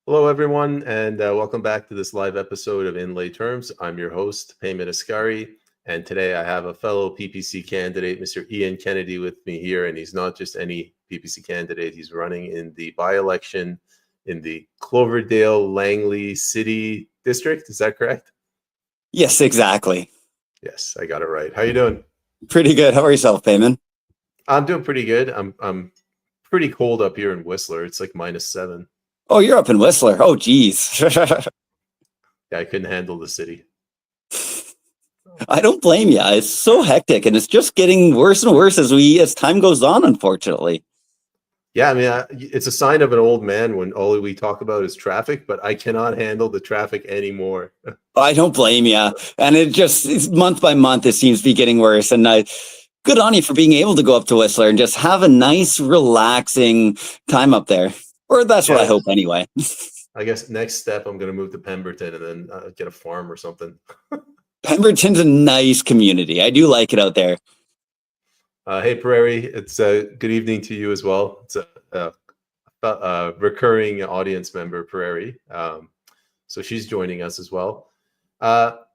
Hello, everyone, and welcome back to this live episode of In Lay Terms. I'm your host, Payman Ascari, and today I have a fellow PPC candidate, Mr. Ian Kennedy, with me here, and he's not just any PPC candidate. He's running in the by-election in the Cloverdale-Langley City District. Is that correct? Yes, exactly. Yes, I got it right. How you doing? Pretty good. How are yourself, Payman? I'm doing pretty good. I'm pretty cold up here in Whistler. It's like -7. Oh, you're up in Whistler. Oh, geez. Yeah, I couldn't handle the city. I don't blame you. It's so hectic, and it's just getting worse and worse as time goes on, unfortunately. Yeah, I mean, it's a sign of an old man when all we talk about is traffic, but I cannot handle the traffic anymore. I don't blame you. And it's month by month, it seems to be getting worse. And good on you for being able to go up to Whistler and just have a nice, relaxing time up there. Or that's what I hope anyway. I guess next step, I'm going to move to Pemberton and then get a farm or something. Pemberton's a nice community. I do like it out there. Hey, Prairie. It's good evening to you as well. It's a recurring audience member, Prairie. So she's joining us as well.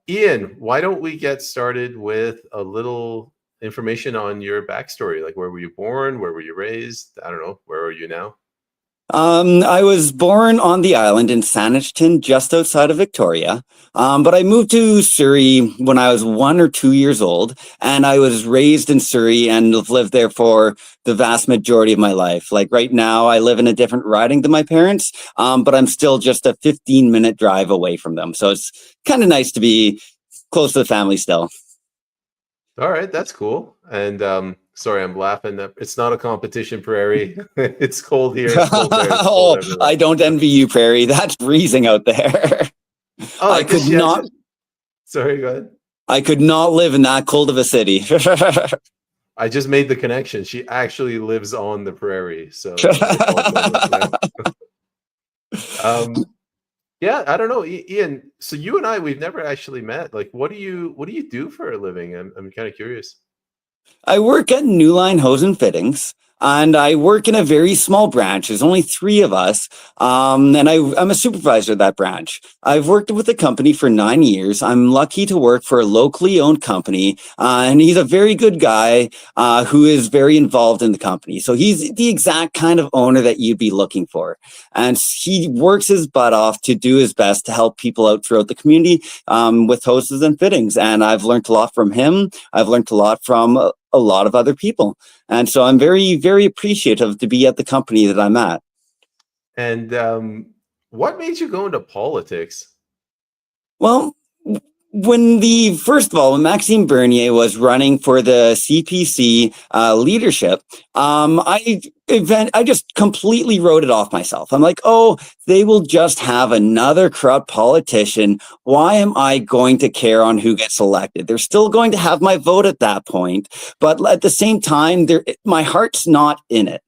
Ian, why don't we get started with a little information on your backstory? Like, where were you born? Where were you raised? I don't know. Where are you now? I was born on the island in Saanich, just outside of Victoria. But I moved to Surrey when I was 1 or 2 years old, and I was raised in Surrey and have lived there for the vast majority of my life. Like right now, I live in a different riding than my parents, but I'm still just a 15-minute drive away from them. So it's kind of nice to be close to the family still. All right, that's cool. And sorry, I'm laughing. It's not a competition, Prairie. It's cold here. It's cold there. It's cold everywhere. I don't envy you, Prairie. That's freezing out there. Oh, I could not. Sorry, go ahead. I could not live in that cold of a city. I just made the connection. She actually lives on the prairie, so. Yeah, I don't know, Ian. So you and I, we've never actually met. Like, what do you do for a living? I'm kind of curious. I work at New Line Hose and Fittings, and I work in a very small branch. There's only 3 of us, and I'm a supervisor of that branch. I've worked with the company for 9 years. I'm lucky to work for a locally owned company, and he's a very good guy who is very involved in the company. So he's the exact kind of owner that you'd be looking for. And he works his butt off to do his best to help people out throughout the community with hoses and fittings. And I've learned a lot from him. I've learned a lot from a lot of other people. And so I'm very, very appreciative to be at the company that I'm at. And what made you go into politics? Well, when Maxime Bernier was running for the CPC leadership, I just completely wrote it off myself. I'm like, oh, they will just have another corrupt politician. Why am I going to care on who gets elected? They're still going to have my vote at that point. But at the same time, my heart's not in it.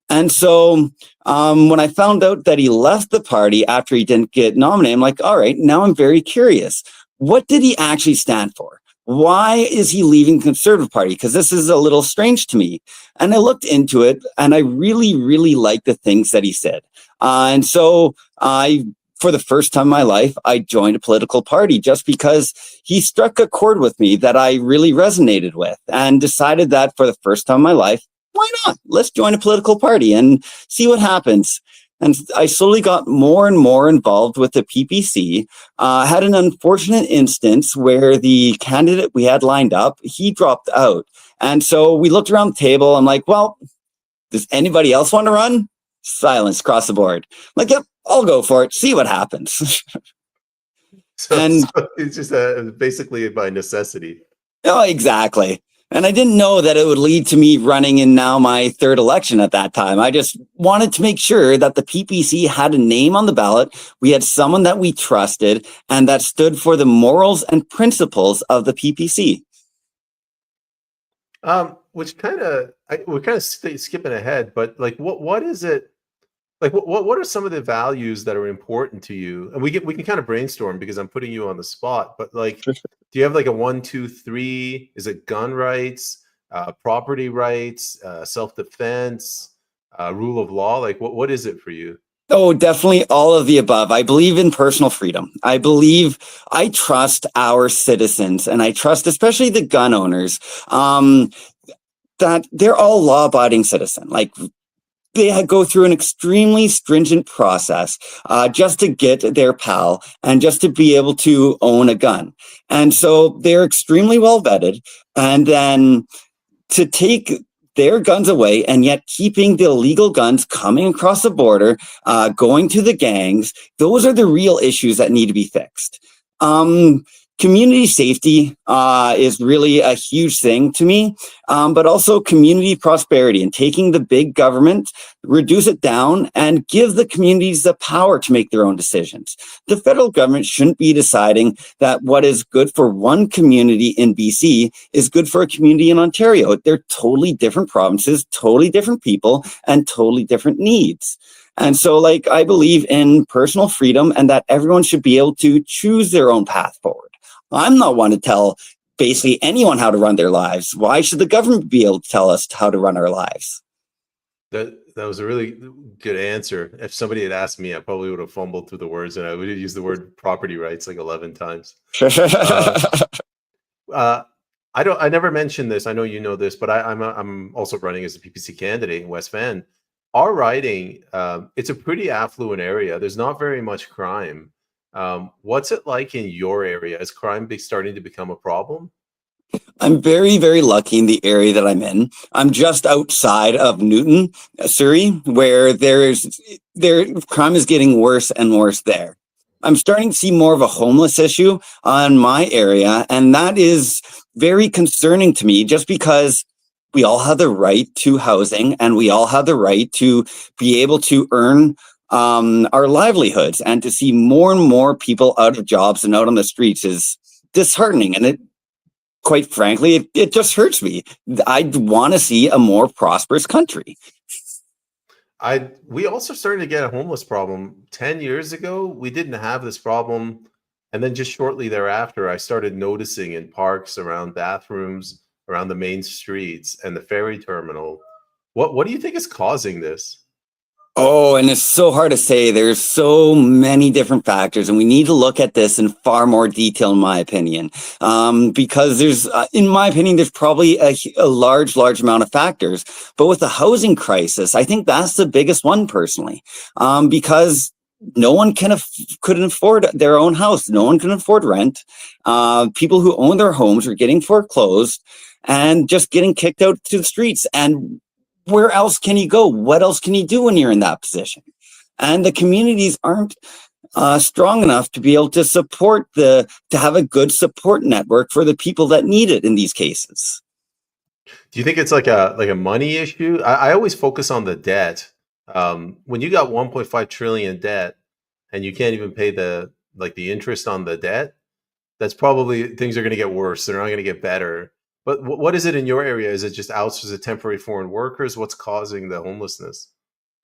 And so when I found out that he left the party after he didn't get nominated, I'm like, all right, now I'm very curious. What did he actually stand for? Why is he leaving the Conservative Party? Because this is a little strange to me. And I looked into it, and I really, really liked the things that he said. And so for the first time in my life, I joined a political party just because he struck a chord with me that I really resonated with, and decided that for the first time in my life, why not? Let's join a political party and see what happens. And I slowly got more and more involved with the PPC. Had an unfortunate instance where the candidate we had lined up, he dropped out. And so we looked around the table. I'm like, well, does anybody else want to run? Silence across the board. I'm like, yep, I'll go for it. See what happens. So it's just basically by necessity. Oh, exactly. And I didn't know that it would lead to me running in now my 3rd election at that time. I just wanted to make sure that the PPC had a name on the ballot. We had someone that we trusted and that stood for the morals and principles of the PPC. Which we're kind of skipping ahead, but like, what is it? Like, what are some of the values that are important to you? And we can kind of brainstorm because I'm putting you on the spot. But like, do you have like a 1, 2, 3? Is it gun rights, property rights, self-defense, rule of law? Like, what is it for you? Oh, definitely all of the above. I believe in personal freedom. I trust our citizens, and I trust especially the gun owners, that they're all law-abiding citizens. Like, they go through an extremely stringent process just to get their PAL and just to be able to own a gun. And so they're extremely well vetted. And then to take their guns away and yet keeping the illegal guns coming across the border, going to the gangs, those are the real issues that need to be fixed. Community safety is really a huge thing to me, but also community prosperity and taking the big government, reduce it down, and give the communities the power to make their own decisions. The federal government shouldn't be deciding that what is good for one community in BC is good for a community in Ontario. They're totally different provinces, totally different people, and totally different needs. And so, like, I believe in personal freedom and that everyone should be able to choose their own path forward. I'm not one to tell basically anyone how to run their lives. Why should the government be able to tell us how to run our lives? That was a really good answer. If somebody had asked me, I probably would have fumbled through the words, and I would have used the word property rights like 11 times. I never mentioned this. I know you know this, but I'm also running as a PPC candidate in West Van. Our riding, it's a pretty affluent area. There's not very much crime. What's it like in your area? Is crime starting to become a problem? I'm very, very lucky in the area that I'm in. I'm just outside of Newton, Surrey, where crime is getting worse and worse there. I'm starting to see more of a homeless issue on my area, and that is very concerning to me just because we all have the right to housing and we all have the right to be able to earn our livelihoods, and to see more and more people out of jobs and out on the streets is disheartening. And quite frankly, it just hurts me. I want to see a more prosperous country. We also started to get a homeless problem 10 years ago. We didn't have this problem. And then just shortly thereafter, I started noticing in parks, around bathrooms, around the main streets and the ferry terminal. What do you think is causing this? Oh, and it's so hard to say. There's so many different factors, and we need to look at this in far more detail, in my opinion, because in my opinion, there's probably a large amount of factors. But with the housing crisis, I think that's the biggest one personally, because no one couldn't afford their own house. No one can afford rent. People who own their homes are getting foreclosed and just getting kicked out to the streets. And where else can you go? What else can you do when you're in that position? And the communities aren't strong enough to be able to to have a good support network for the people that need it in these cases. Do you think it's like a money issue? I always focus on the debt. When you got 1.5 trillion debt and you can't even pay the interest on the debt, that's probably, things are going to get worse. They're not going to get better. But what is it in your area? Is it just outsourced temporary foreign workers? What's causing the homelessness?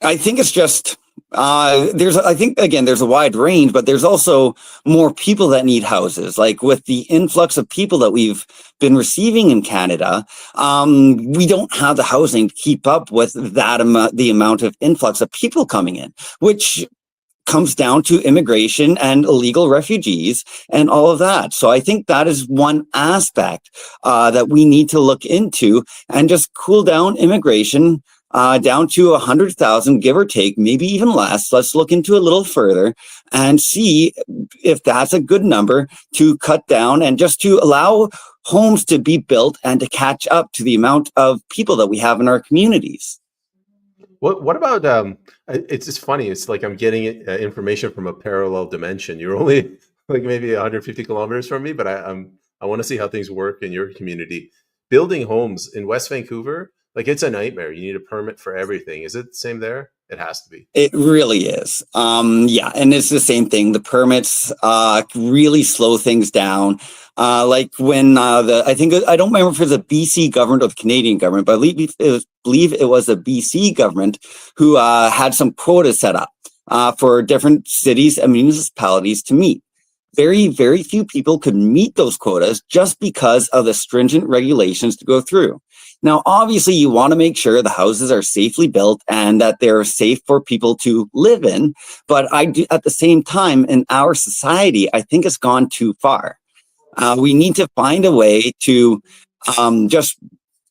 I think it's just I think again there's a wide range, but there's also more people that need houses. Like with the influx of people that we've been receiving in Canada, we don't have the housing to keep up with the amount of influx of people coming in, which comes down to immigration and illegal refugees and all of that. So I think that is one aspect that we need to look into and just cool down immigration down to 100,000, give or take, maybe even less. Let's look into a little further and see if that's a good number to cut down and just to allow homes to be built and to catch up to the amount of people that we have in our communities. What about it's just funny. It's like I'm getting information from a parallel dimension. You're only like maybe 150 kilometers from me, but I want to see how things work in your community. Building homes in West Vancouver, like, it's a nightmare. You need a permit for everything. Is it the same there? It has to be. It really is. Yeah, and it's the same thing. The permits really slow things down. Like when I don't remember if it was the BC government or the Canadian government, but I believe it was the BC government who had some quotas set up for different cities and municipalities to meet. Very, very few people could meet those quotas just because of the stringent regulations to go through. Now, obviously, you want to make sure the houses are safely built and that they're safe for people to live in. But I do, at the same time, in our society, I think it's gone too far. We need to find a way to just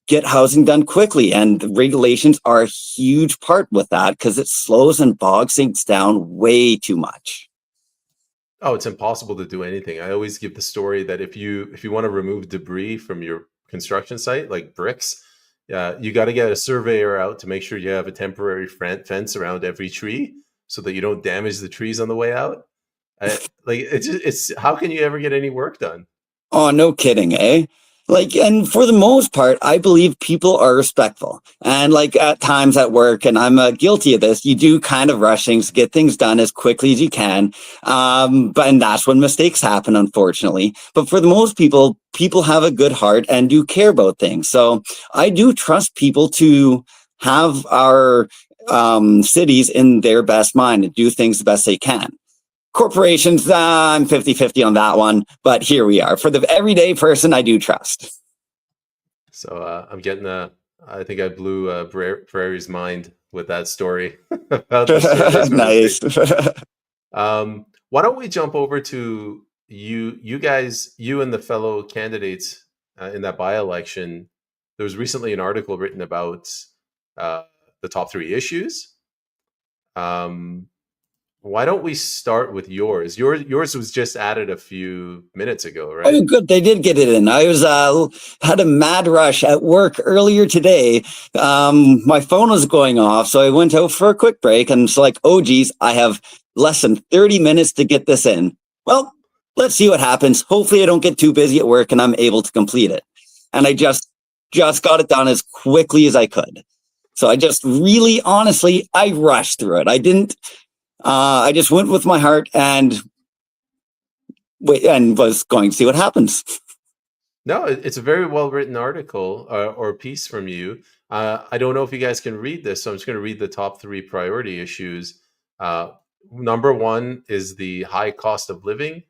get housing done quickly. And the regulations are a huge part with that because it slows and bogs things down way too much. Oh, it's impossible to do anything. I always give the story that if you want to remove debris from your construction site, like bricks, you got to get a surveyor out to make sure you have a temporary fence around every tree so that you don't damage the trees on the way out. Like it's how can you ever get any work done? Oh, no kidding, eh? Like, and for the most part, I believe people are respectful. And like at times at work, and I'm guilty of this, you do kind of rush things, get things done as quickly as you can. And that's when mistakes happen, unfortunately. But for the most people, people have a good heart and do care about things. So I do trust people to have our cities in their best mind and do things the best they can. Corporations, I'm 50-50 on that one, but here we are. For the everyday person, I do trust. So I'm getting I think I blew Prairie's mind with that story about the surveys. Nice. Why don't we jump over to you guys, you and the fellow candidates in that by-election. There was recently an article written about the top 3 issues. Why don't we start with yours? Yours was just added a few minutes ago, right? Oh, good. They did get it in. I was had a mad rush at work earlier today. My phone was going off, so I went out for a quick break and it's like, oh, geez, I have less than 30 minutes to get this in. Well, let's see what happens. Hopefully I don't get too busy at work and I'm able to complete it. And I just got it done as quickly as I could. So I just really, honestly, I rushed through it. I didn't. I just went with my heart and was going to see what happens. No, it's a very well written article or piece from you. I don't know if you guys can read this, so I'm just going to read the top 3 priority issues. Number 1 is the high cost of living.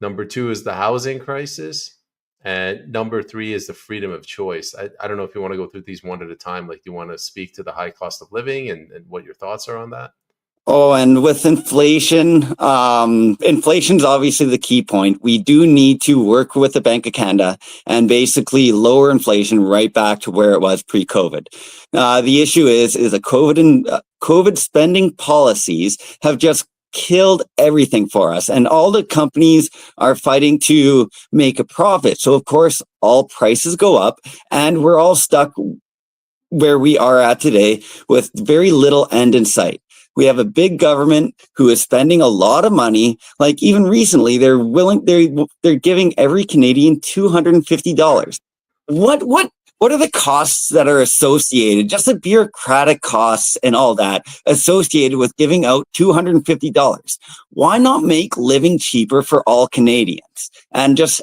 Number 2 is the housing crisis. And number 3 is the freedom of choice. I don't know if you want to go through these one at a time. Like, do you want to speak to the high cost of living and what your thoughts are on that? Oh, and with inflation, inflation's obviously the key point. We do need to work with the Bank of Canada and basically lower inflation right back to where it was pre-COVID. The issue is that COVID spending policies have just killed everything for us, and all the companies are fighting to make a profit. So of course, all prices go up, and we're all stuck where we are at today with very little end in sight. We have a big government who is spending a lot of money. Like even recently, they're giving every Canadian $250. What are the costs that are associated? Just the bureaucratic costs and all that associated with giving out $250. Why not make living cheaper for all Canadians and just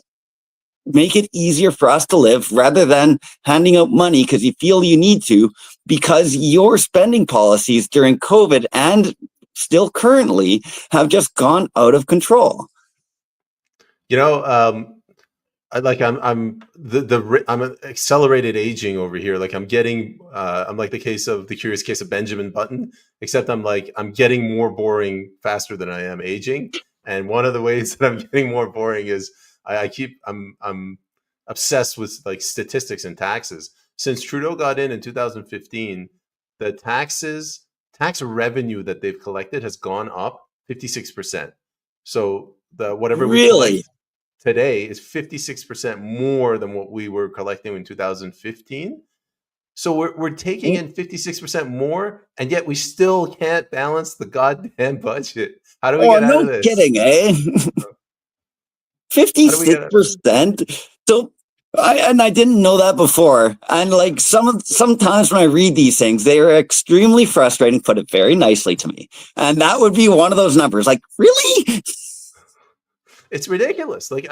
make it easier for us to live rather than handing out money because you feel you need to, because your spending policies during COVID and still currently have just gone out of control. You know, I'm accelerated aging over here. Like I'm like the curious case of Benjamin Button, except I'm getting more boring faster than I am aging. And one of the ways that I'm getting more boring is I'm obsessed with like statistics and taxes. Since Trudeau got in 2015, the tax revenue that they've collected has gone up 56%. So whatever we collect today is 56% more than what we were collecting in 2015. So we're taking in 56% more, and yet we still can't balance the goddamn budget. How do we get out of this? No kidding, eh? 56%. So I didn't know that before. And like sometimes when I read these things, they are extremely frustrating, put it very nicely to me. And that would be one of those numbers. Like, really? It's ridiculous. Like,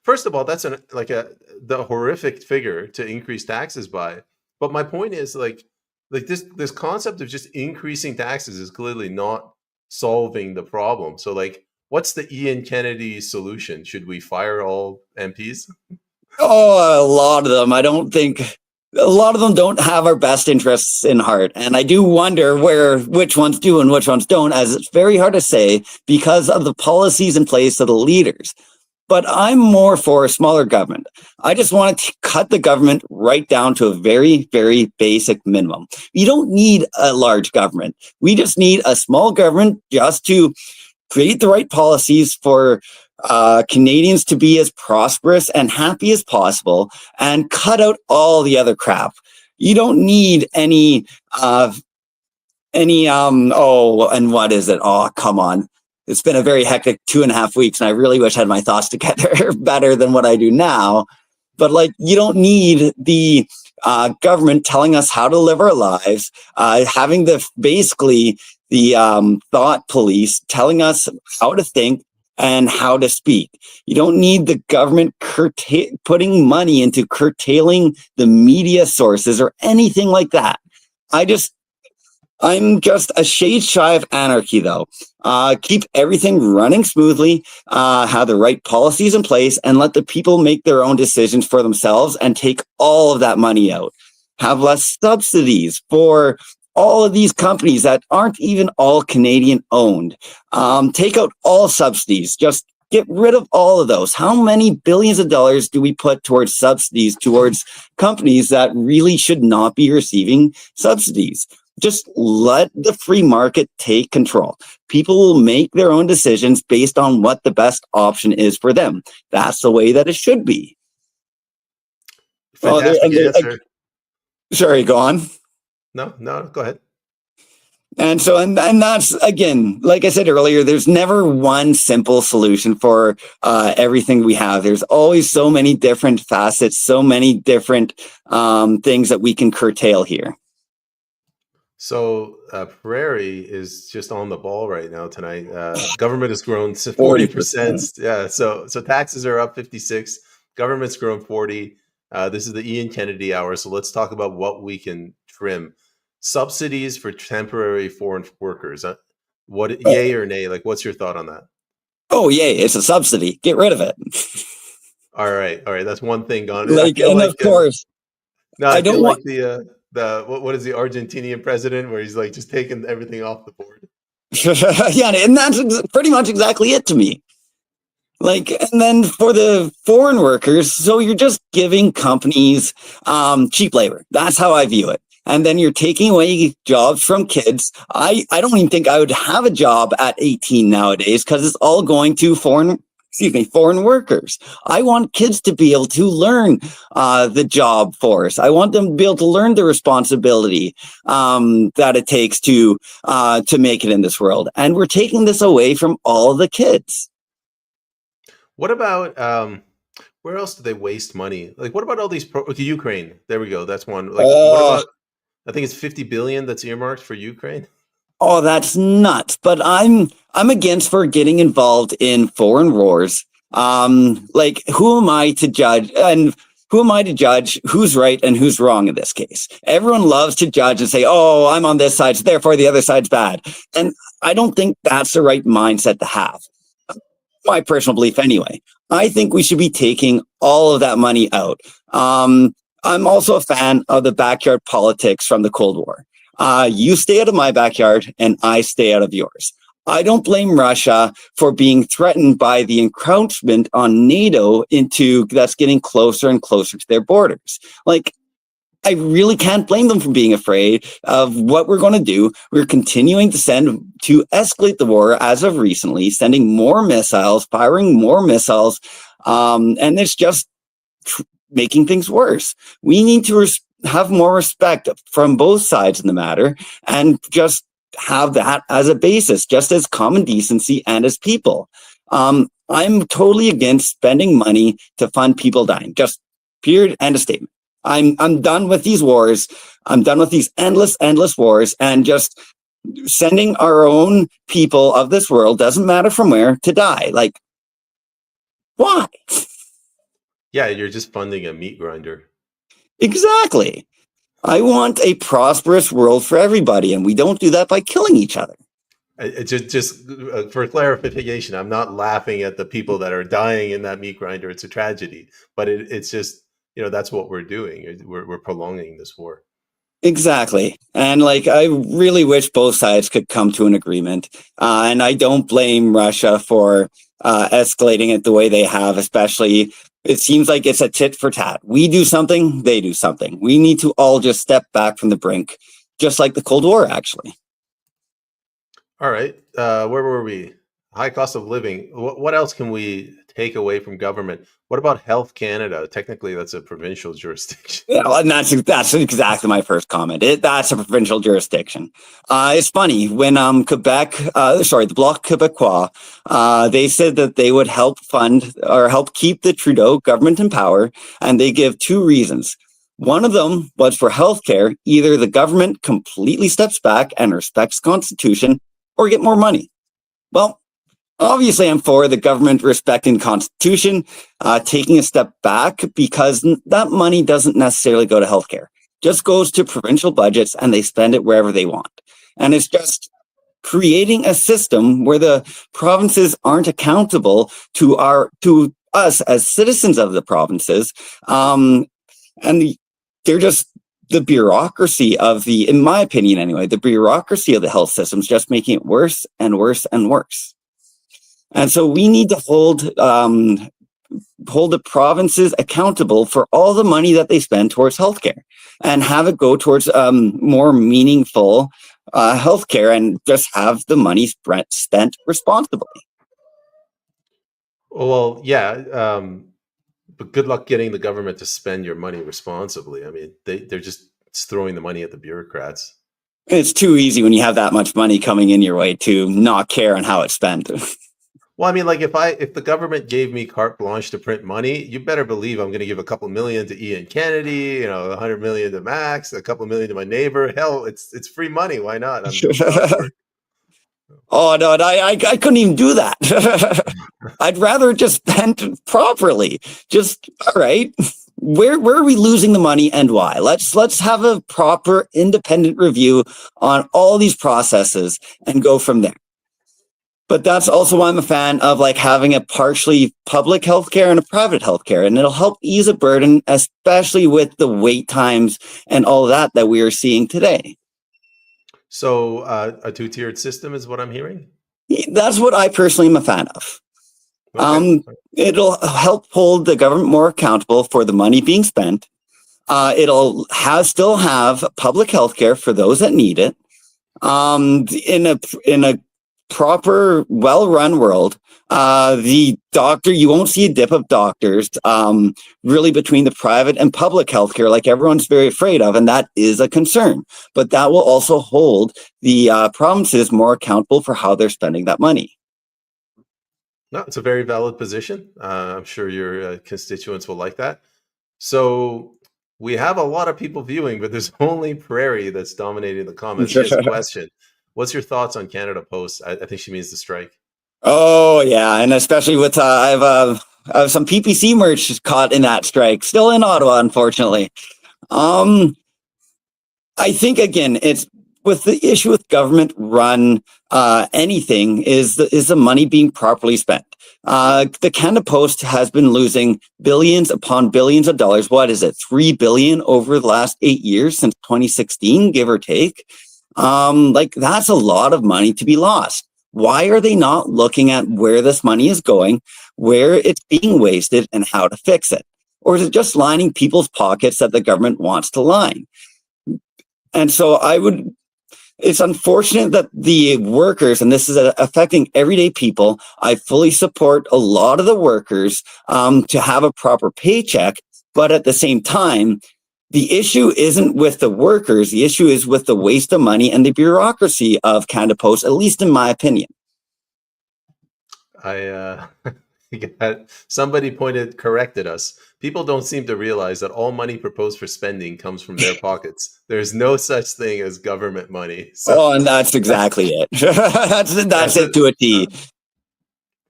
first of all, that's the horrific figure to increase taxes by. But my point is like this concept of just increasing taxes is clearly not solving the problem. So like, what's the Ian Kennedy solution? Should we fire all MPs? Oh, a lot of them. I don't think a lot of them don't have our best interests in heart. And I do wonder which ones do and which ones don't, as it's very hard to say because of the policies in place of the leaders. But I'm more for a smaller government. I just want to cut the government right down to a very, very basic minimum. You don't need a large government. We just need a small government just to create the right policies for Canadians to be as prosperous and happy as possible and cut out all the other crap. You don't need any, and what is it? Oh, come on. It's been a very hectic 2.5 weeks, and I really wish I had my thoughts together better than what I do now. But like, you don't need the government telling us how to live our lives, having basically the thought police telling us how to think and how to speak. You don't need the government putting money into curtailing the media sources or anything like that. I'm just a shade shy of anarchy, though. Keep everything running smoothly, have the right policies in place, and let the people make their own decisions for themselves and take all of that money out. Have less subsidies for all of these companies that aren't even all Canadian owned. Take out all subsidies. Just get rid of all of those. How many billions of dollars do we put towards subsidies towards companies that really should not be receiving subsidies? Just let the free market take control. People will make their own decisions based on what the best option is for them. That's the way that it should be. Fantastic answer. Sorry, go on. No, go ahead. And so, and that's, again, like I said earlier, there's never one simple solution for everything we have. There's always so many different facets, so many different things that we can curtail here. So Prairie is just on the ball right now tonight. Government has grown 40%. Yeah. So taxes are up 56. Government's grown 40. This is the Ian Kennedy hour. So let's talk about what we can trim. Subsidies for temporary foreign workers. Yay or nay? Like, what's your thought on that? Oh, yay! It's a subsidy. Get rid of it. All right. That's one thing gone. Of course. No, I don't like the what is the Argentinian president where he's like just taking everything off the board. Yeah, and that's pretty much exactly it to me. Like, and then for the foreign workers, so you're just giving companies cheap labor. That's how I view it. And then you're taking away jobs from kids. I don't even think I would have a job at 18 nowadays because it's all going to foreign workers. I want kids to be able to learn the job force. I want them to be able to learn the responsibility that it takes to make it in this world. And we're taking this away from all the kids. What about where else do they waste money? Like, what about all these Ukraine? There we go. That's one. Like, what about? I think it's 50 billion that's earmarked for Ukraine. Oh, that's nuts. But I'm against for getting involved in foreign wars. Like, who am I to judge? And who am I to judge who's right and who's wrong in this case? Everyone loves to judge and say, oh, I'm on this side, so therefore the other side's bad. And I don't think that's the right mindset to have. My personal belief anyway. I think we should be taking all of that money out. I'm also a fan of the backyard politics from the Cold War. You stay out of my backyard and I stay out of yours. I don't blame Russia for being threatened by the encroachment on NATO that's getting closer and closer to their borders. Like, I really can't blame them for being afraid of what we're going to do. We're continuing to escalate the war as of recently, sending more missiles, firing more missiles, and it's just making things worse. We need to have more respect from both sides in the matter and just have that as a basis, just as common decency and as people. I'm totally against spending money to fund people dying. Just period, end of statement. I'm done with these wars. I'm done with these endless wars and just sending our own people of this world, doesn't matter from where, to die. Like, why? Yeah, you're just funding a meat grinder. Exactly. I want a prosperous world for everybody, and we don't do that by killing each other. Just for clarification, I'm not laughing at the people that are dying in that meat grinder. It's a tragedy, but it's just, that's what we're doing. We're prolonging this war. Exactly. And like, I really wish both sides could come to an agreement. And I don't blame Russia for escalating it the way they have, especially it seems like it's a tit for tat. We do something, they do something. We need to all just step back from the brink, just like the Cold War, actually. All right. Where were we? High cost of living. What else can we take away from government? What about Health Canada? Technically, that's a provincial jurisdiction. Yeah, well, and that's exactly my first comment. That's a provincial jurisdiction. It's funny when the Bloc Québécois, they said that they would help fund or help keep the Trudeau government in power, and they give two reasons. One of them was for healthcare. Either the government completely steps back and respects Constitution, or get more money. Well, obviously, I'm for the government respecting the Constitution, taking a step back, because that money doesn't necessarily go to healthcare. Just goes to provincial budgets and they spend it wherever they want. And it's just creating a system where the provinces aren't accountable to us as citizens of the provinces. And they're just the bureaucracy in my opinion anyway, the bureaucracy of the health system is just making it worse and worse and worse. And so we need to hold the provinces accountable for all the money that they spend towards healthcare, and have it go towards more meaningful healthcare, and just have the money spent responsibly. Well, yeah, but good luck getting the government to spend your money responsibly. I mean, they're just throwing the money at the bureaucrats. It's too easy when you have that much money coming in your way to not care on how it's spent. Well, I mean, like if the government gave me carte blanche to print money, you better believe I'm going to give a couple million to Ian Kennedy, 100 million to Max, a couple million to my neighbor. Hell, it's free money. Why not? Oh no, I couldn't even do that. I'd rather just spend properly. Just all right. Where are we losing the money and why? Let's have a proper independent review on all these processes and go from there. But that's also why I'm a fan of like having a partially public healthcare and a private healthcare, and it'll help ease a burden, especially with the wait times and all that we are seeing today. So a two-tiered system is what I'm hearing? That's what I personally am a fan of. Okay. It'll help hold the government more accountable for the money being spent. It'll still have public health care for those that need it. In a proper, well-run world, you won't see a dip of doctors really between the private and public healthcare like everyone's very afraid of, and that is a concern. But that will also hold the provinces more accountable for how they're spending that money. No, it's a very valid position. I'm sure your constituents will like that. So we have a lot of people viewing, but there's only Prairie that's dominating the comments. She has a question. What's your thoughts on Canada Post? I think she means the strike. Oh yeah, and especially with I have some PPC merch caught in that strike, still in Ottawa, unfortunately. I think again, it's with the issue with government run anything is the money being properly spent. The Canada Post has been losing billions upon billions of dollars. What is it? $3 billion over the last 8 years since 2016, give or take. That's a lot of money to be lost. Why are they not looking at where this money is going, where it's being wasted, and how to fix it? Or is it just lining people's pockets that the government wants to line? And so it's unfortunate that the workers, and this is affecting everyday people, I fully support a lot of the workers to have a proper paycheck, but at the same time, the issue isn't with the workers. The issue is with the waste of money and the bureaucracy of Canada Post, at least in my opinion. Somebody corrected us. People don't seem to realize that all money proposed for spending comes from their pockets. There's no such thing as government money. So, and that's exactly it. that's it to a T.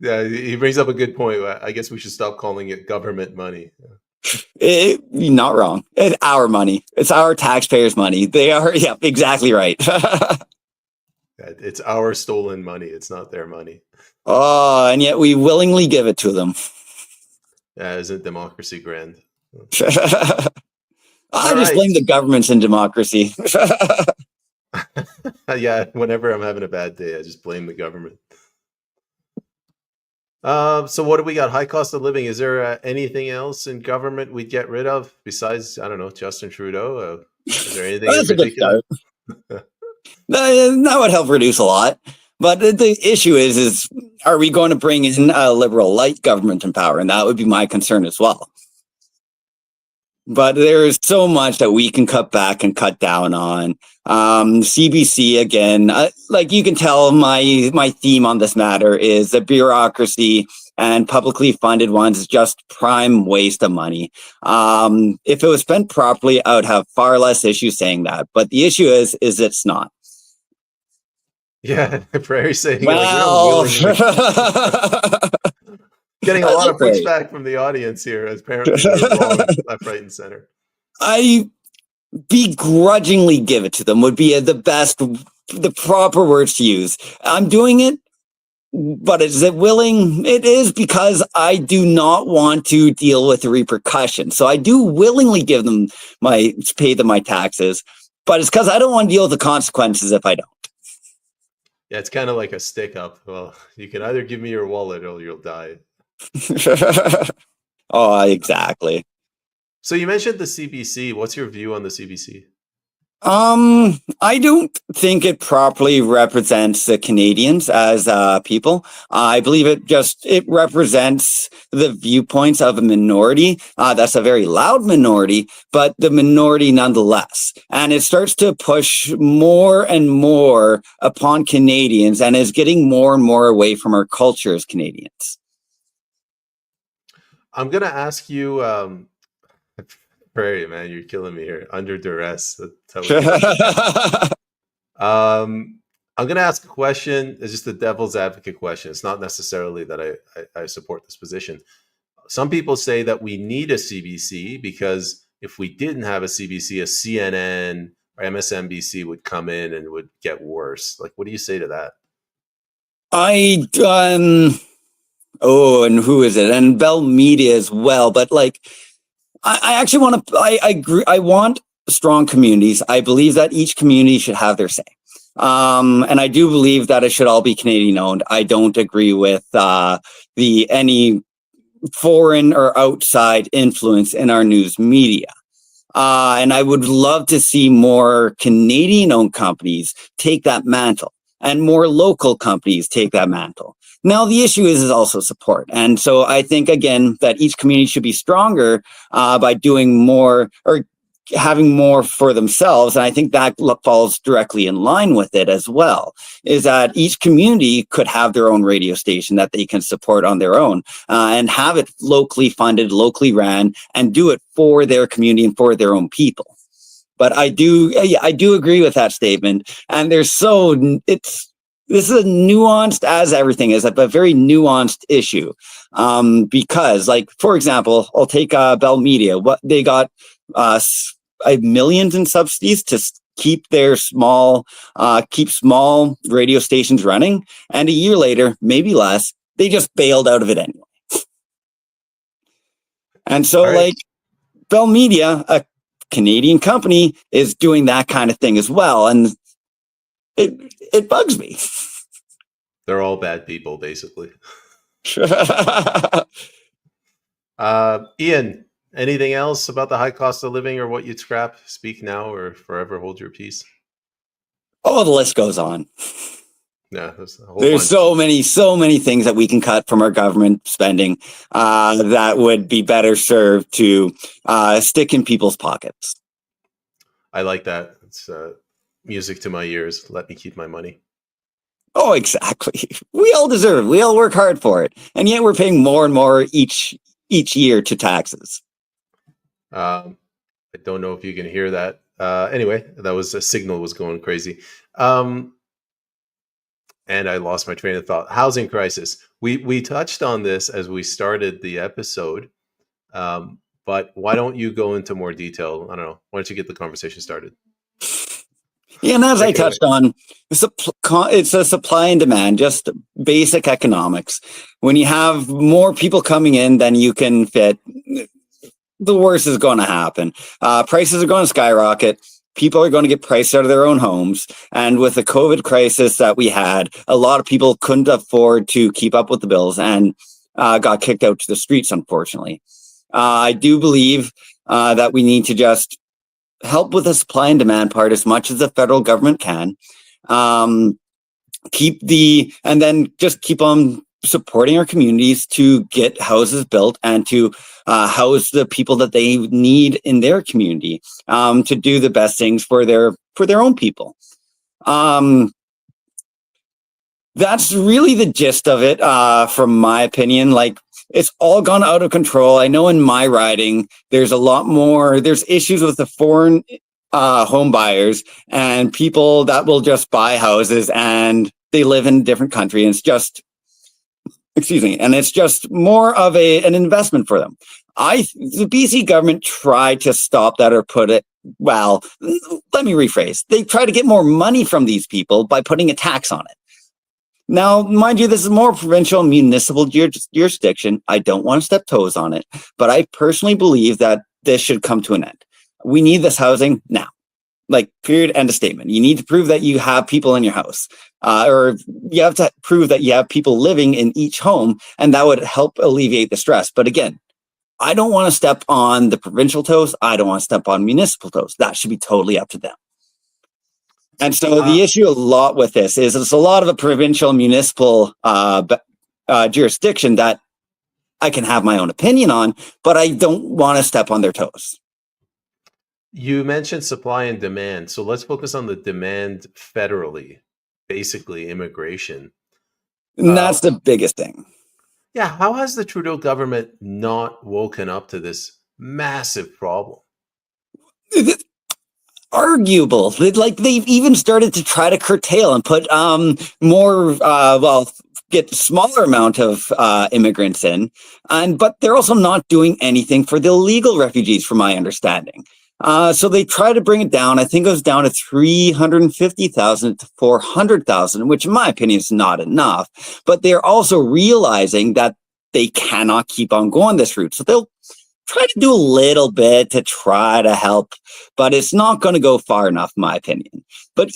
Yeah, he brings up a good point. I guess we should stop calling it government money. Not wrong. It's our money. It's our taxpayers' money. They are, yeah, exactly right. It's our stolen money. It's not their money. Oh, and yet we willingly give it to them. Yeah, isn't democracy grand? I All just right. blame the governments in democracy. Yeah, whenever I'm having a bad day, I just blame the government. So what do we got? High cost of living. Is there anything else in government we'd get rid of besides, I don't know, Justin Trudeau? Is there anything in That's a good particular? start. That would help reduce a lot. But the issue is, are we going to bring in a liberal light government in power? And that would be my concern as well. But there is so much that we can cut back and cut down on. CBC, again, like you can tell, my theme on this matter is the bureaucracy and publicly funded ones is just prime waste of money. If it was spent properly, I would have far less issues saying that. But the issue is it's not. Yeah, Prairie saying Well, like we don't willingly. Getting a lot of pushback from the audience here. Apparently, we're wrong left, right, and center. I begrudgingly give it to them would be the proper words to use. I'm doing it, but is it willing? It is, because I do not want to deal with the repercussions. So I do willingly pay them my taxes, but it's because I don't want to deal with the consequences if I don't. Yeah, it's kind of like a stick up. Well, you can either give me your wallet or you'll die. Oh, exactly. So you mentioned the CBC. What's your view on the CBC? I don't think it properly represents the Canadians as people. I believe it represents the viewpoints of a minority. That's a very loud minority, but the minority nonetheless. And it starts to push more and more upon Canadians and is getting more and more away from our culture as Canadians. I'm going to ask you, Prairie, man, you're killing me here. Under duress. I'm going to ask a question. It's just a devil's advocate question. It's not necessarily that I support this position. Some people say that we need a CBC because if we didn't have a CBC, a CNN or MSNBC would come in and would get worse. Like, what do you say to that? Oh, and who is it? And Bell Media as well. But like, I actually want to, I agree. I want strong communities. I believe that each community should have their say. And I do believe that it should all be Canadian owned. I don't agree with any foreign or outside influence in our news media. And I would love to see more Canadian owned companies take that mantle and more local companies take that mantle. Now, the issue is also support. And so I think, again, that each community should be stronger by doing more or having more for themselves. And I think that falls directly in line with it as well, is that each community could have their own radio station that they can support on their own and have it locally funded, locally ran, and do it for their community and for their own people. But I do agree with that statement. And this is a nuanced, as everything is, a very nuanced issue. Because, like, for example, I'll take Bell Media. What they got millions in subsidies to keep their small radio stations running, and a year later, maybe less, they just bailed out of it anyway. And so, like, Bell Media, a Canadian company, is doing that kind of thing as well, and it bugs me. They're all bad people, basically. Ian, anything else about the high cost of living or what you'd scrap? Speak now or forever hold your peace. Oh, the list goes on. Yeah, there's so many things that we can cut from our government spending that would be better served to stick in people's pockets. I like that. It's music to my ears. Let me keep my money. Oh, exactly. We all deserve it. We all work hard for it. And yet we're paying more and more each year to taxes. I don't know if you can hear that. Anyway, that was a signal was going crazy. And I lost my train of thought. Housing crisis. We touched on this as we started the episode. But why don't you go into more detail? I don't know. Why don't you get the conversation started? Yeah, and as I touched on, it's a supply and demand, just basic economics. When you have more people coming in than you can fit, the worst is going to happen. Prices are going to skyrocket. People are going to get priced out of their own homes. And with the COVID crisis that we had, a lot of people couldn't afford to keep up with the bills and got kicked out to the streets, unfortunately. I do believe that we need to just help with the supply and demand part as much as the federal government can. And then just keep on supporting our communities to get houses built and to house the people that they need in their community, to do the best things for their own people. That's really the gist of it, from my opinion. Like, it's all gone out of control. I know in my riding, there's issues with the foreign home buyers and people that will just buy houses and they live in a different country, and it's just more of an investment for them. The BC government tried to stop that, or let me rephrase. They try to get more money from these people by putting a tax on it. Now, mind you, this is more provincial municipal jurisdiction. I don't want to step toes on it, but I personally believe that this should come to an end. We need this housing now. Like, period, end of statement. You need to prove that you have people in your house, or you have to prove that you have people living in each home, and that would help alleviate the stress. But again, I don't want to step on the provincial toes. I don't want to step on municipal toes. That should be totally up to them. And so the issue a lot with this is it's a lot of a provincial municipal jurisdiction that I can have my own opinion on, but I don't want to step on their toes. You mentioned supply and demand. So let's focus on the demand federally, basically immigration. And that's the biggest thing. Yeah. How has the Trudeau government not woken up to this massive problem? Arguable. Like, they've even started to try to curtail and put get a smaller amount of immigrants in, but they're also not doing anything for the illegal refugees, from my understanding. So they try to bring it down. I think it was down to 350,000 to 400,000, which in my opinion is not enough. But they're also realizing that they cannot keep on going this route. So they'll try to do a little bit to try to help, but it's not going to go far enough, in my opinion. But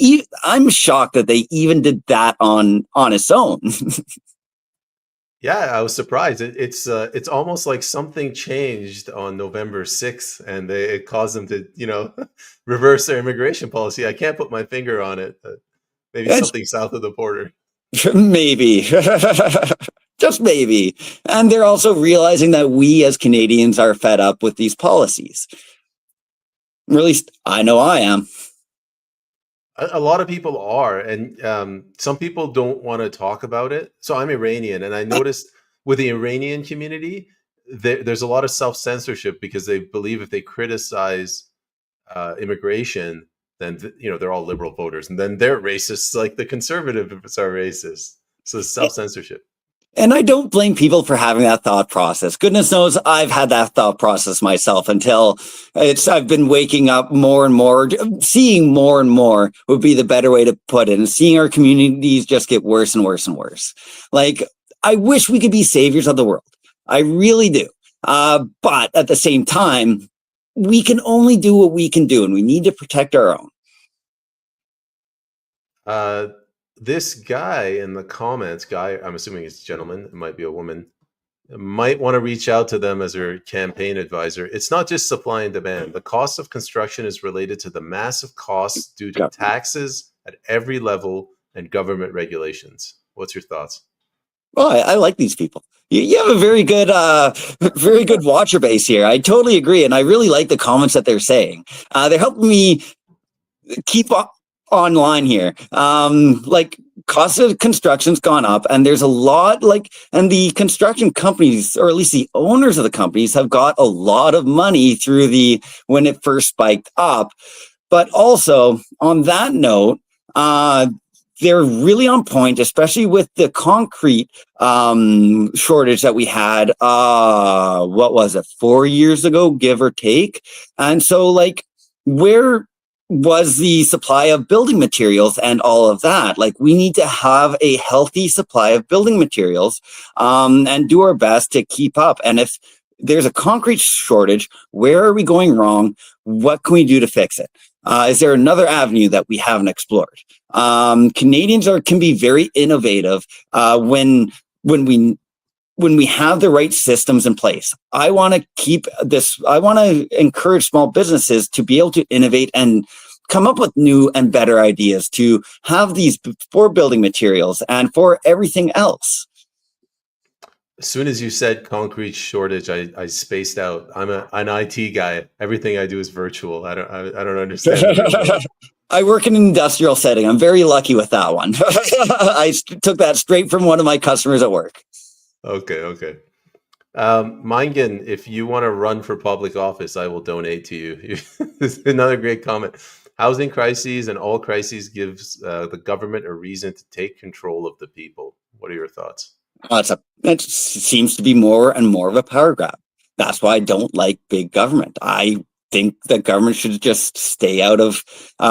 I'm shocked that they even did that on its own. Yeah, I was surprised. It's almost like something changed on November 6th, and it caused them to, reverse their immigration policy. I can't put my finger on it. Maybe something south of the border. Maybe. Just maybe. And they're also realizing that we as Canadians are fed up with these policies. Or at least I know I am. A lot of people are, and some people don't want to talk about it. So I'm Iranian, and I noticed with the Iranian community, there's a lot of self-censorship because they believe if they criticize immigration, then they're all liberal voters, and then they're racist, like the conservatives are racist. So it's self-censorship. And I don't blame people for having that thought process. Goodness knows I've had that thought process myself until I've been waking up more and more, seeing more and more would be the better way to put it, and seeing our communities just get worse and worse and worse. Like, I wish we could be saviors of the world. I really do. But at the same time, we can only do what we can do, and we need to protect our own. This guy in the comments, I'm assuming it's a gentleman, it might be a woman, might want to reach out to them as their campaign advisor. It's not just supply and demand. The cost of construction is related to the massive costs due to taxes at every level and government regulations. What's your thoughts? Well, I like these people. You have a very good watcher base here. I totally agree. And I really like the comments that they're saying. They're helping me keep online here. Like, cost of construction's gone up, and there's a lot, and the construction companies, or at least the owners of the companies, have got a lot of money through when it first spiked up. But also, on that note, they're really on point, especially with the concrete shortage that we had, 4 years ago, give or take. And so, where was the supply of building materials and all of that? We need to have a healthy supply of building materials, and do our best to keep up. And if there's a concrete shortage. Where are we going wrong? What can we do to fix it? Is there another avenue that we haven't explored? Canadians can be very innovative when we have the right systems in place. I want to encourage small businesses to be able to innovate and come up with new and better ideas to have these for building materials and for everything else. As soon as you said concrete shortage, I spaced out. I'm an IT guy. Everything I do is virtual. I don't understand the real world. I work in an industrial setting. I'm very lucky with that one. I took that straight from one of my customers at work. Okay. Mingen, if you want to run for public office, I will donate to you. This is another great comment. Housing crises and all crises gives the government a reason to take control of the people. What are your thoughts? It seems to be more and more of a power grab. That's why I don't like big government. I think that government should just stay out of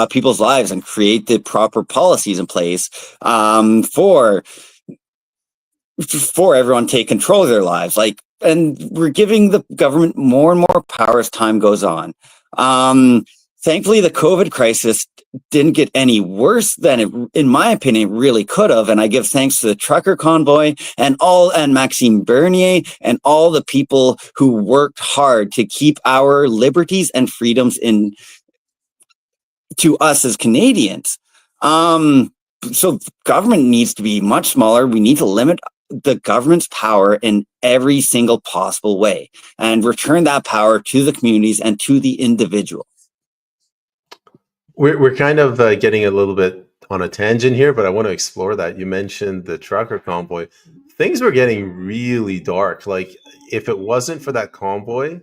people's lives and create the proper policies in place for everyone to take control of their lives. And we're giving the government more and more power as time goes on. Thankfully, the COVID crisis didn't get any worse than it, in my opinion, really could have. And I give thanks to the trucker convoy and Maxime Bernier and all the people who worked hard to keep our liberties and freedoms to us as Canadians. So government needs to be much smaller. We need to limit the government's power in every single possible way and return that power to the communities and to the individual. We're kind of getting a little bit on a tangent here, but I want to explore that. You mentioned the trucker convoy. Things were getting really dark. Like, if it wasn't for that convoy,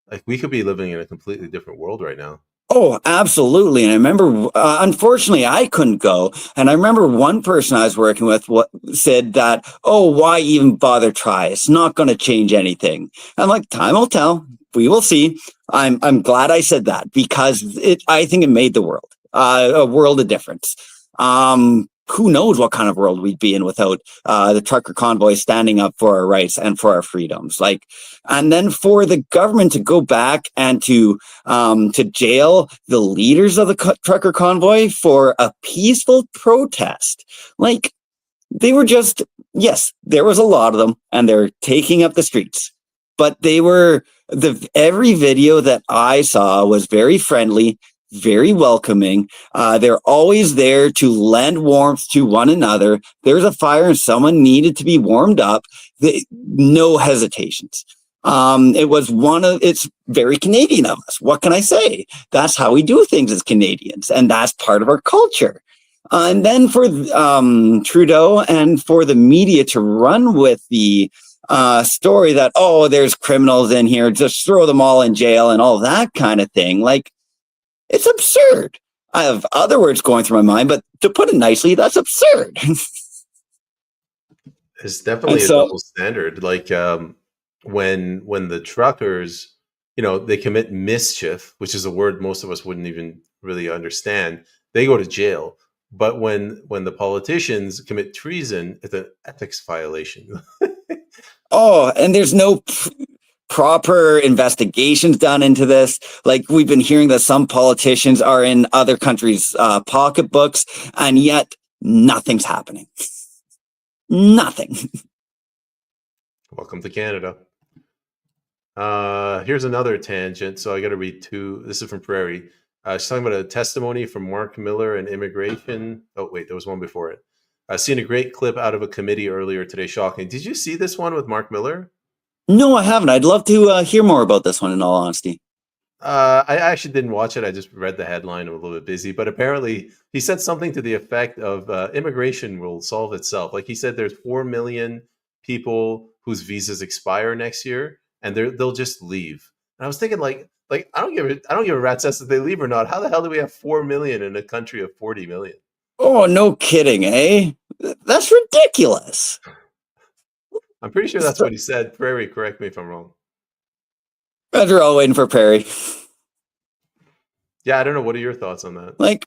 like, we could be living in a completely different world right now. Oh, absolutely. And I remember, unfortunately, I couldn't go. And I remember one person I was working with said that, oh, why even bother try? It's not going to change anything. I'm like, time will tell. We will see. I'm glad I said that because I think it made the world a world of difference. Who knows what kind of world we'd be in without the trucker convoy standing up for our rights and for our freedoms. And then for the government to go back and to jail the leaders of the trucker convoy for a peaceful protest. They were just, yes, there was a lot of them and they're taking up the streets, but they were every video that I saw was very friendly, very welcoming. They're always there to lend warmth to one another. There's a fire and someone needed to be warmed up. No hesitations. It's very Canadian of us. What can I say? That's how we do things as Canadians, and that's part of our culture. And then for Trudeau and for the media to run with the story that, oh, there's criminals in here, just throw them all in jail and all that kind of thing. It's absurd. I have other words going through my mind, but to put it nicely, that's absurd. It's definitely a double standard. When the truckers, they commit mischief, which is a word most of us wouldn't even really understand, they go to jail. But when the politicians commit treason, it's an ethics violation. Oh, and there's no proper investigations done into this. We've been hearing that some politicians are in other countries' pocketbooks, and yet nothing's happening. Nothing. Welcome to Canada. Here's another tangent. So I got to read two. This is from Prairie. She's talking about a testimony from Mark Miller and immigration. Oh, wait, there was one before it. I've seen a great clip out of a committee earlier today. Shocking. Did you see this one with Mark Miller? No, I haven't. I'd love to hear more about this one, in all honesty. I actually didn't watch it. I just read the headline. I'm a little bit busy. But apparently, he said something to the effect of immigration will solve itself. He said there's 4 million people whose visas expire next year, and they'll just leave. And I was thinking, I don't give a rat's ass if they leave or not. How the hell do we have 4 million in a country of 40 million? Oh, no kidding, eh? That's ridiculous. I'm pretty sure that's what he said. Prairie, correct me if I'm wrong. We're all waiting for Prairie. Yeah, I don't know. What are your thoughts on that?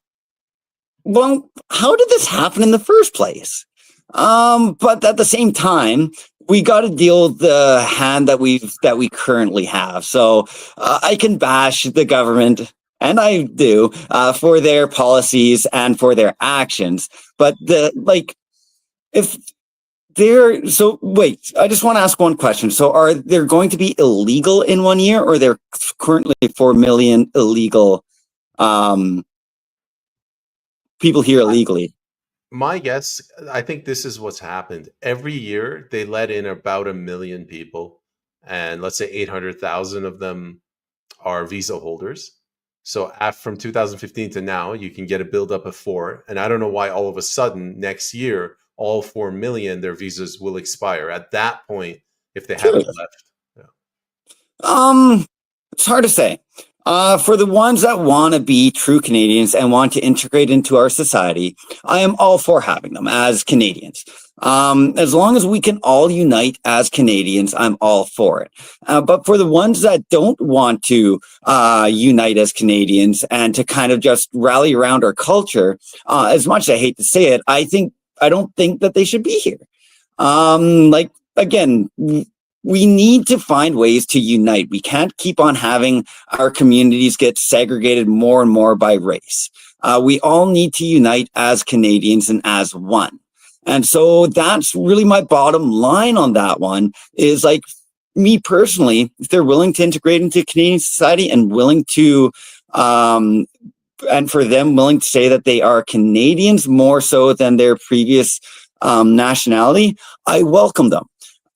Well, how did this happen in the first place? But at the same time, we got to deal with the hand that we currently have. So I can bash the government, and I do, for their policies and for their actions. But if wait, I just want to ask one question. So are there going to be illegal in 1 year, or are there currently 4 million illegal people here illegally? My guess, I think this is what's happened. Every year they let in about 1 million people, and let's say 800,000 of them are visa holders. So from 2015 to now, you can get a buildup of 4. And I don't know why all of a sudden next year, all 4 million, their visas will expire at that point if they haven't left. Yeah. It's hard to say. For the ones that want to be true Canadians and want to integrate into our society, I am all for having them as Canadians. As long as we can all unite as Canadians, I'm all for it. But for the ones that don't want to unite as Canadians and to kind of just rally around our culture, as much as I hate to say it, I don't think that they should be here. Again, we need to find ways to unite. We can't keep on having our communities get segregated more and more by race. We all need to unite as Canadians and as one. And so that's really my bottom line on that one is like me personally, if they're willing to integrate into Canadian society and willing to, and for them willing to say that they are Canadians more so than their previous nationality, I welcome them.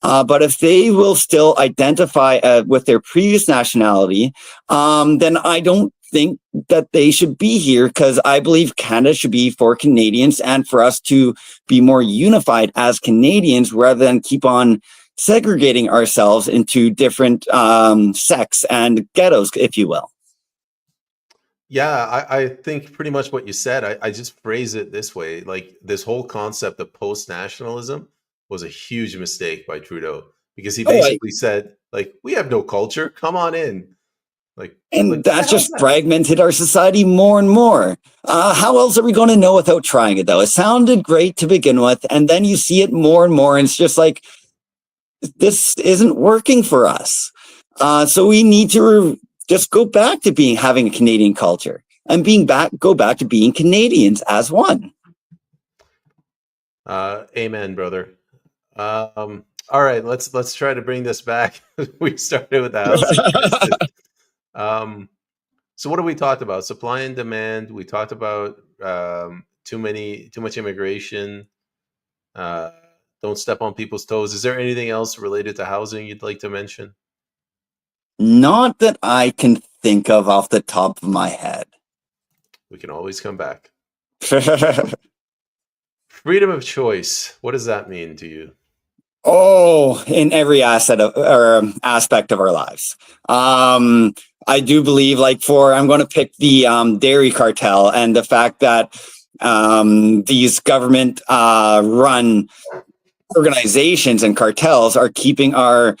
But if they will still identify with their previous nationality, then I don't think that they should be here, because I believe Canada should be for Canadians and for us to be more unified as Canadians rather than keep on segregating ourselves into different sects and ghettos, if you will. Yeah, I think pretty much what you said. I just phrase it this way. Like this whole concept of post-nationalism was a huge mistake by Trudeau, because he basically said, like, we have no culture, come on in. And that's just fragmented our society more and more. How else are we going to know without trying it, though? It sounded great to begin with, and then you see it more and more, and it's just like, this isn't working for us. So we need to just go back to having a Canadian culture and go back to being Canadians as one. Amen, brother. All right, let's try to bring this back. We started with the housing. So what have we talked about? Supply and demand. We talked about too much immigration. Don't step on people's toes. Is there anything else related to housing you'd like to mention? Not that I can think of off the top of my head. We can always come back. Freedom of choice. What does that mean to you? Oh, in every aspect of our lives. I do believe, I'm going to pick the dairy cartel and the fact that these government run organizations and cartels are keeping our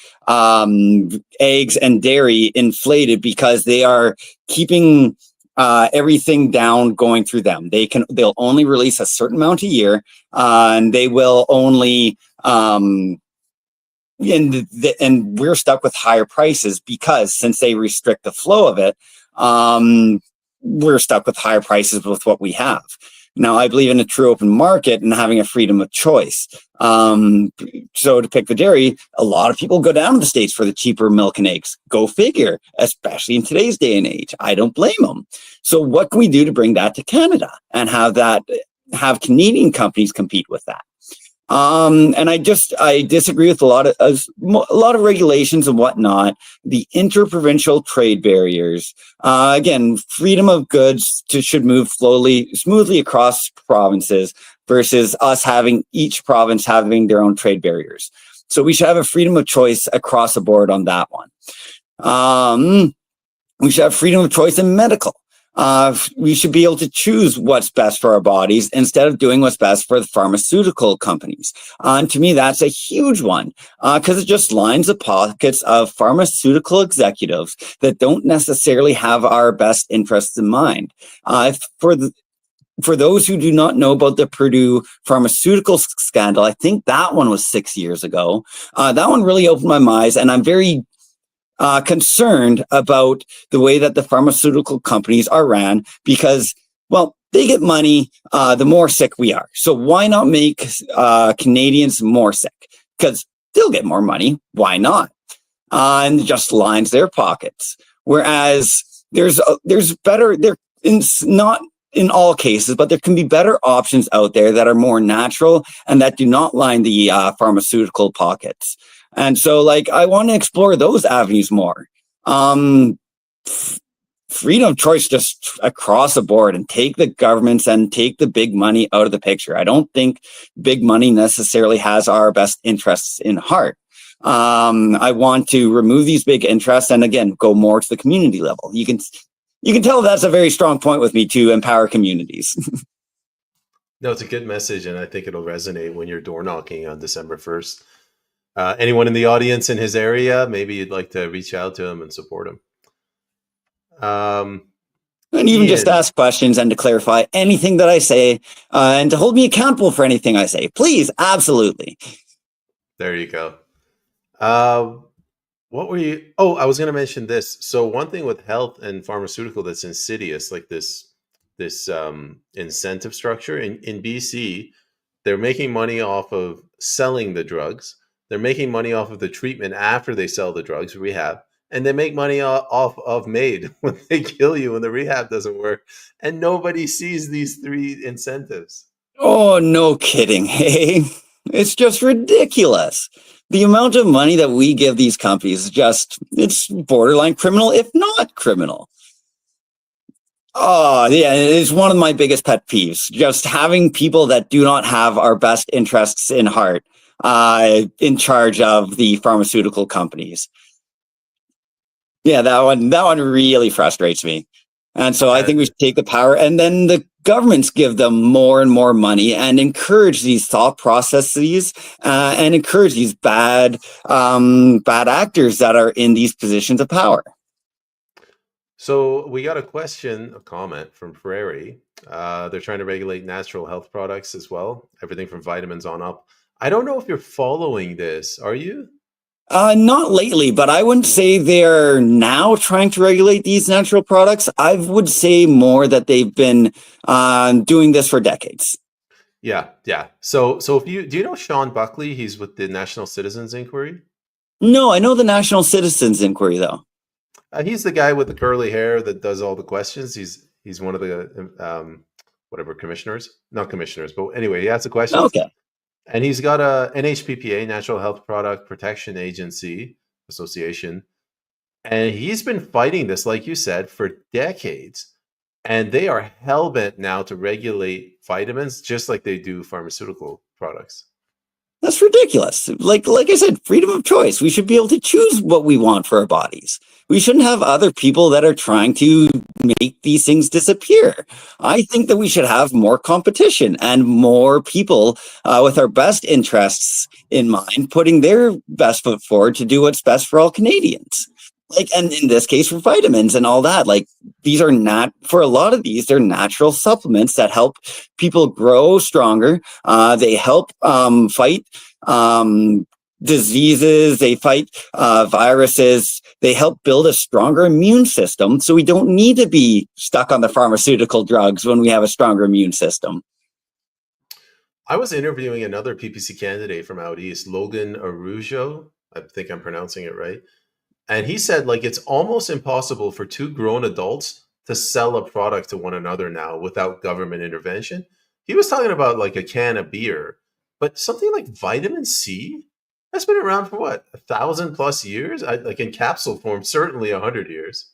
eggs and dairy inflated, because they are keeping everything down going through them. They'll only release a certain amount a year, and they will only and we're stuck with higher prices, because since they restrict the flow of it, we're stuck with higher prices with what we have. Now, I believe in a true open market and having a freedom of choice. So to pick the dairy, a lot of people go down to the States for the cheaper milk and eggs. Go figure, especially in today's day and age. I don't blame them. So what can we do to bring that to Canada and have Canadian companies compete with that? And I disagree with a lot of regulations and whatnot. The interprovincial trade barriers, again, freedom of goods should move smoothly across provinces, versus us having each province having their own trade barriers. So we should have a freedom of choice across the board on that one. We should have freedom of choice in medical. We should be able to choose what's best for our bodies instead of doing what's best for the pharmaceutical companies. And to me, that's a huge one, because it just lines the pockets of pharmaceutical executives that don't necessarily have our best interests in mind. for those who do not know about the Purdue pharmaceutical scandal, I think that one was 6 years ago. That one really opened my eyes, and I'm very concerned about the way that the pharmaceutical companies are ran because, well, they get money the more sick we are. So why not make Canadians more sick? Because they'll get more money. Why not? And it just lines their pockets. Whereas there's better, not in all cases, but there can be better options out there that are more natural and that do not line the pharmaceutical pockets. And so, like, I want to explore those avenues more. Freedom of choice just across the board, and take the governments and take the big money out of the picture. I don't think big money necessarily has our best interests in heart. I want to remove these big interests and, again, go more to the community level. You can tell that's a very strong point with me, to empower communities. No, it's a good message, and I think it'll resonate when you're door knocking on December 1st. Anyone in the audience in his area, maybe you'd like to reach out to him and support him. And even just ask questions and to clarify anything that I say, and to hold me accountable for anything I say. Please, absolutely. There you go. What were you? Oh, I was going to mention this. So one thing with health and pharmaceutical that's insidious, like this incentive structure in BC, they're making money off of selling the drugs. They're making money off of the treatment after they sell the drugs, rehab, and they make money off of MAID when they kill you when the rehab doesn't work. And nobody sees these three incentives. Oh, no kidding. Hey, it's just ridiculous. The amount of money that we give these companies is it's borderline criminal, if not criminal. Oh, yeah, it's one of my biggest pet peeves. Just having people that do not have our best interests in heart in charge of the pharmaceutical companies. Yeah, that one really frustrates me. And so I think we should take the power, and then the governments give them more and more money and encourage these thought processes and encourage these bad actors that are in these positions of power. So we got a comment from Prairie. They're trying to regulate natural health products as well, everything from vitamins on up. I don't know if you're following this. Are you? Not lately, but I wouldn't say they're now trying to regulate these natural products. I would say more that they've been doing this for decades. Yeah. So do you know Sean Buckley? He's with the National Citizens Inquiry. No, I know the National Citizens Inquiry though. He's the guy with the curly hair that does all the questions. He's one of the whatever commissioners, not commissioners, but anyway, he asks the questions. Okay. And he's got a NHPPA, Natural Health Product Protection Agency Association, and he's been fighting this, like you said, for decades. And they are hell-bent now to regulate vitamins just like they do pharmaceutical products. That's ridiculous. Like I said, freedom of choice. We should be able to choose what we want for our bodies. We shouldn't have other people that are trying to make these things disappear. I think that we should have more competition and more people with our best interests in mind, putting their best foot forward to do what's best for all Canadians. And in this case, for vitamins and all that, these are not, for a lot of these, they're natural supplements that help people grow stronger. They help fight diseases. They fight viruses. They help build a stronger immune system. So we don't need to be stuck on the pharmaceutical drugs when we have a stronger immune system. I was interviewing another PPC candidate from out east, Logan Arujo. I think I'm pronouncing it right. And he said, it's almost impossible for two grown adults to sell a product to one another now without government intervention. He was talking about a can of beer, but something like vitamin C that's been around for what, 1,000+ years? In capsule form, certainly 100 years.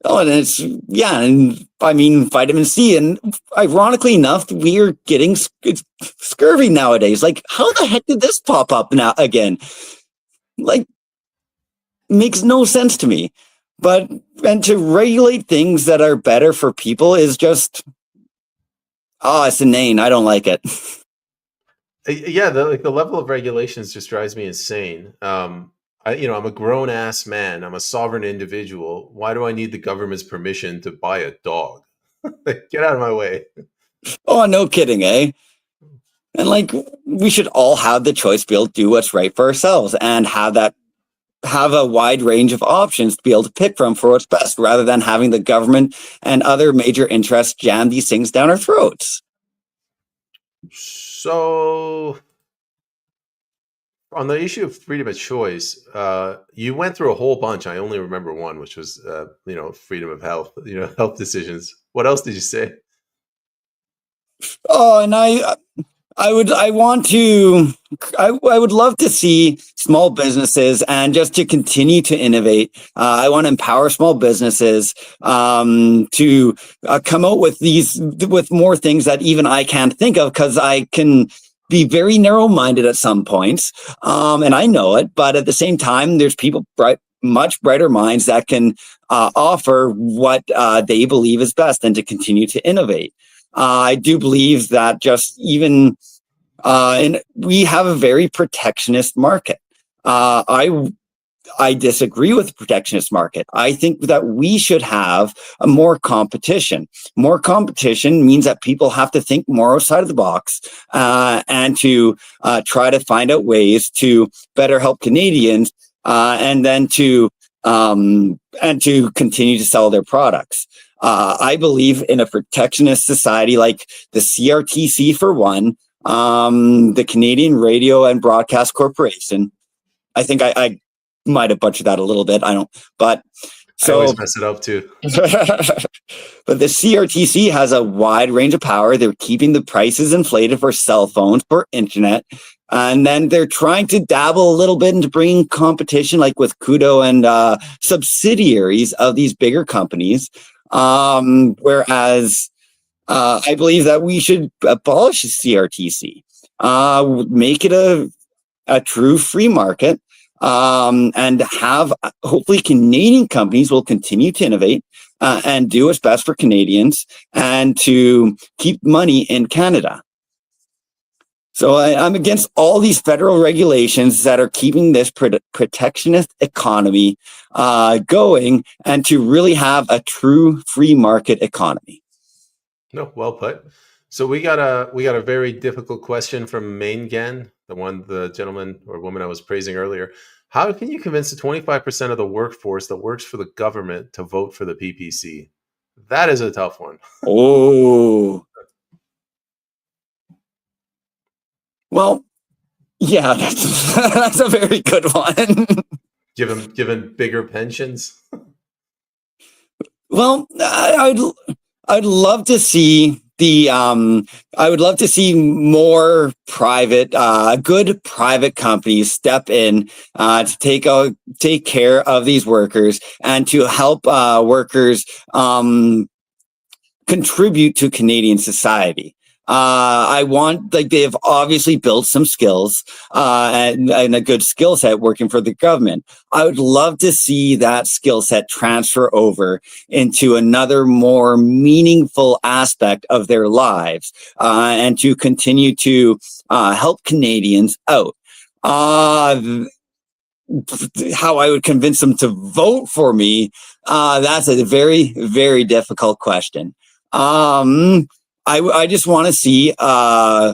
Oh, and and I mean, vitamin C, and ironically enough, we're getting scurvy nowadays. How the heck did this pop up now again? Makes no sense to me. And to regulate things that are better for people is just, it's inane. I don't like it. Yeah, the level of regulations just drives me insane. I'm a grown ass man. I'm a sovereign individual. Why do I need the government's permission to buy a dog? Get out of my way. Oh, no kidding, eh? And like, we should all have the choice to be able to do what's right for ourselves and have a wide range of options to be able to pick from for what's best, rather than having the government and other major interests jam these things down our throats. So, on the issue of freedom of choice, you went through a whole bunch. I only remember one, which was, freedom of health, health decisions. What else did you say? Oh, and I would love to see small businesses and just to continue to innovate. I want to empower small businesses to come out with more things that even I can't think of, because I can be very narrow-minded at some points, and I know it. But at the same time, there's people much brighter minds that can offer what they believe is best, and to continue to innovate. I do believe that just even and we have a very protectionist market. I disagree with the protectionist market. I think that we should have a more competition. More competition means that people have to think more outside of the box, and to try to find out ways to better help Canadians, and then to continue to sell their products. I believe in a protectionist society like the CRTC, for one, the Canadian Radio and Broadcast Corporation. I think I might have butchered that a little bit. I don't, but I always mess it up too. But the CRTC has a wide range of power. They're keeping the prices inflated for cell phones, for internet. And then they're trying to dabble a little bit into bringing competition, like with Kudo and subsidiaries of these bigger companies. Whereas I believe that we should abolish the CRTC, make it a true free market, and have, hopefully, Canadian companies will continue to innovate and do what's best for Canadians, and to keep money in Canada. So I'm against all these federal regulations that are keeping this protectionist economy going, and to really have a true free market economy. No, well put. So we got a very difficult question from Maingan, the gentleman or woman I was praising earlier. How can you convince the 25% of the workforce that works for the government to vote for the PPC? That is a tough one. Oh. Well, yeah, that's a very good one. Given bigger pensions. Well, I'd love to see I would love to see more good private companies step in to take care of these workers, and to help workers contribute to Canadian society. I want, like, they've obviously built some skills and a good skill set working for the government. I would love to see that skill set transfer over into another more meaningful aspect of their lives, and to continue to help Canadians out. How I would convince them to vote for me, that's a very, very difficult question. I just want to see a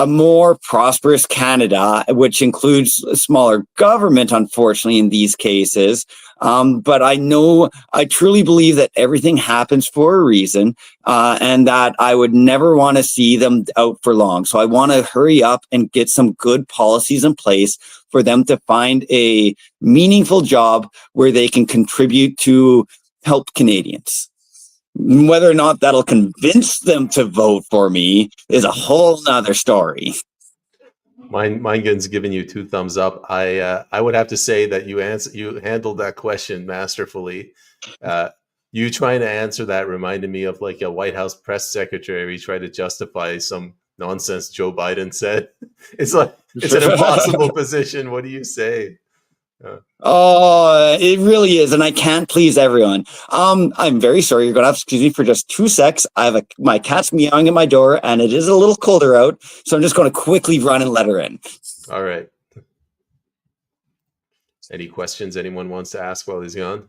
more prosperous Canada, which includes a smaller government, unfortunately, in these cases. But I truly believe that everything happens for a reason, and that I would never want to see them out for long. So I want to hurry up and get some good policies in place for them to find a meaningful job where they can contribute to help Canadians. Whether or not that'll convince them to vote for me is a whole nother story. Minegan's giving you 2 thumbs up. I would have to say that you handled that question masterfully. You trying to answer that reminded me of like a White House press secretary trying to justify some nonsense Joe Biden said. It's like, it's an impossible position. What do you say? Oh, it really is, and I can't please everyone. I'm very sorry. You're gonna have to excuse me for just 2 secs. My cat's meowing at my door, and it is a little colder out, so I'm just going to quickly run and let her in. All right. Any questions anyone wants to ask while he's gone?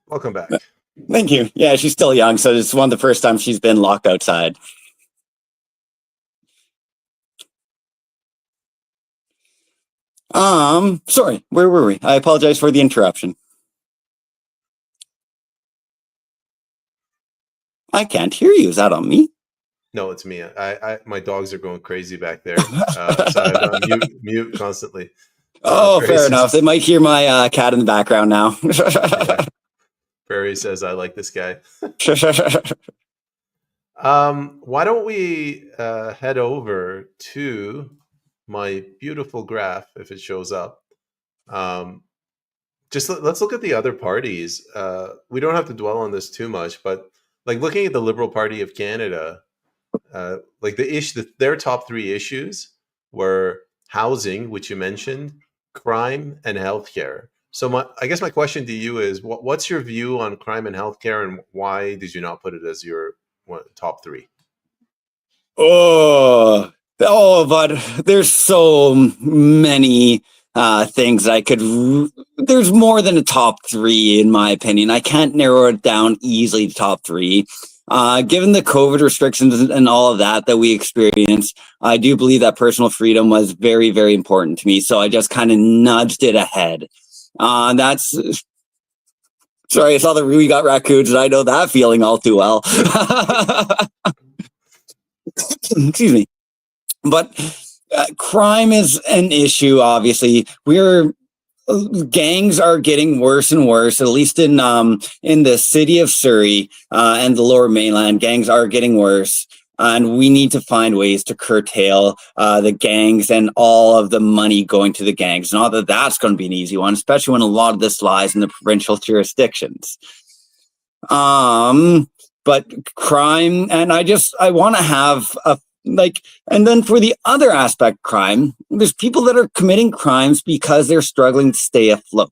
Welcome back. Thank you. Yeah, she's still young, so it's one of the first times she's been locked outside. Sorry, where were we? I apologize for the interruption. I can't hear you. Is that on me? No, it's me. My dogs are going crazy back there, so I have mute constantly. Oh, fair enough. They might hear my cat in the background now. Yeah. Prairie says, "I like this guy." Why don't we head over to my beautiful graph if it shows up? Let's look at the other parties. We don't have to dwell on this too much, but like looking at the Liberal Party of Canada, like their top three issues were housing, which you mentioned, crime, and healthcare. So I guess my question to you is, what's your view on crime and healthcare, and why did you not put it as your top three? But there's so many things I could. There's more than a top three, in my opinion. I can't narrow it down easily to top three. Given the COVID restrictions and all of that we experienced, I do believe that personal freedom was very, very important to me. So I just kind of nudged it ahead. Sorry, I saw that we got raccoons, and I know that feeling all too well. Excuse me. But crime is an issue, obviously. Gangs are getting worse and worse, at least in the city of Surrey and the Lower Mainland. Gangs are getting worse, and we need to find ways to curtail the gangs and all of the money going to the gangs. Not that that's going to be an easy one, especially when a lot of this lies in the provincial jurisdictions. But crime, and I want to have and then for the other aspect, crime, there's people that are committing crimes because they're struggling to stay afloat.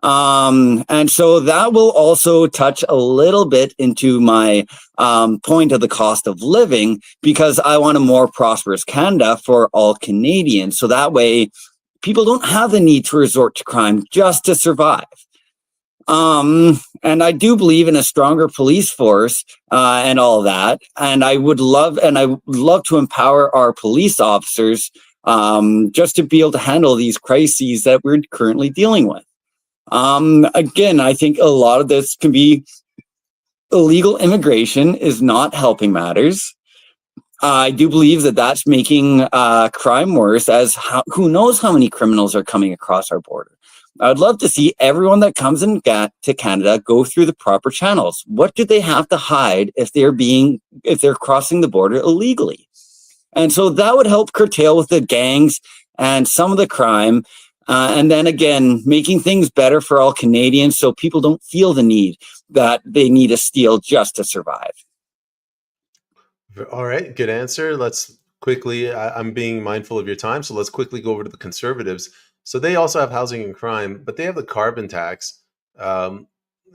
And so that will also touch a little bit into my point of the cost of living, because I want a more prosperous Canada for all Canadians. So that way people don't have the need to resort to crime just to survive. And I do believe in a stronger police force and all that. And I would love to empower our police officers just to be able to handle these crises that we're currently dealing with. Again, I think a lot of this can be illegal immigration is not helping matters. I do believe that that's making crime worse, as who knows how many criminals are coming across our border. I'd love to see everyone that comes in to Canada go through the proper channels. What do they have to hide if they're crossing the border illegally? And so that would help curtail with the gangs and some of the crime. And then again, making things better for all Canadians so people don't feel the need that they need to steal just to survive. All right, good answer. Let's quickly, I'm being mindful of your time, so let's quickly go over to the Conservatives. So they also have housing and crime, but they have the carbon tax.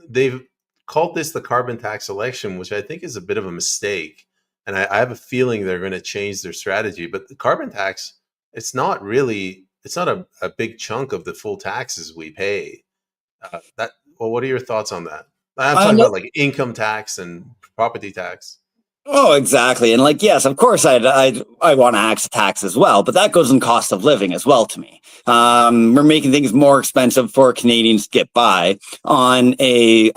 They've called this the carbon tax election, which I think is a bit of a mistake. And I have a feeling they're going to change their strategy. But the carbon tax, it's not a big chunk of the full taxes we pay. What are your thoughts on that? I'm talking about like income tax and property tax. Oh, exactly. And yes, of course, I want to axe tax as well, but that goes in cost of living as well to me. We're making things more expensive for Canadians to get by we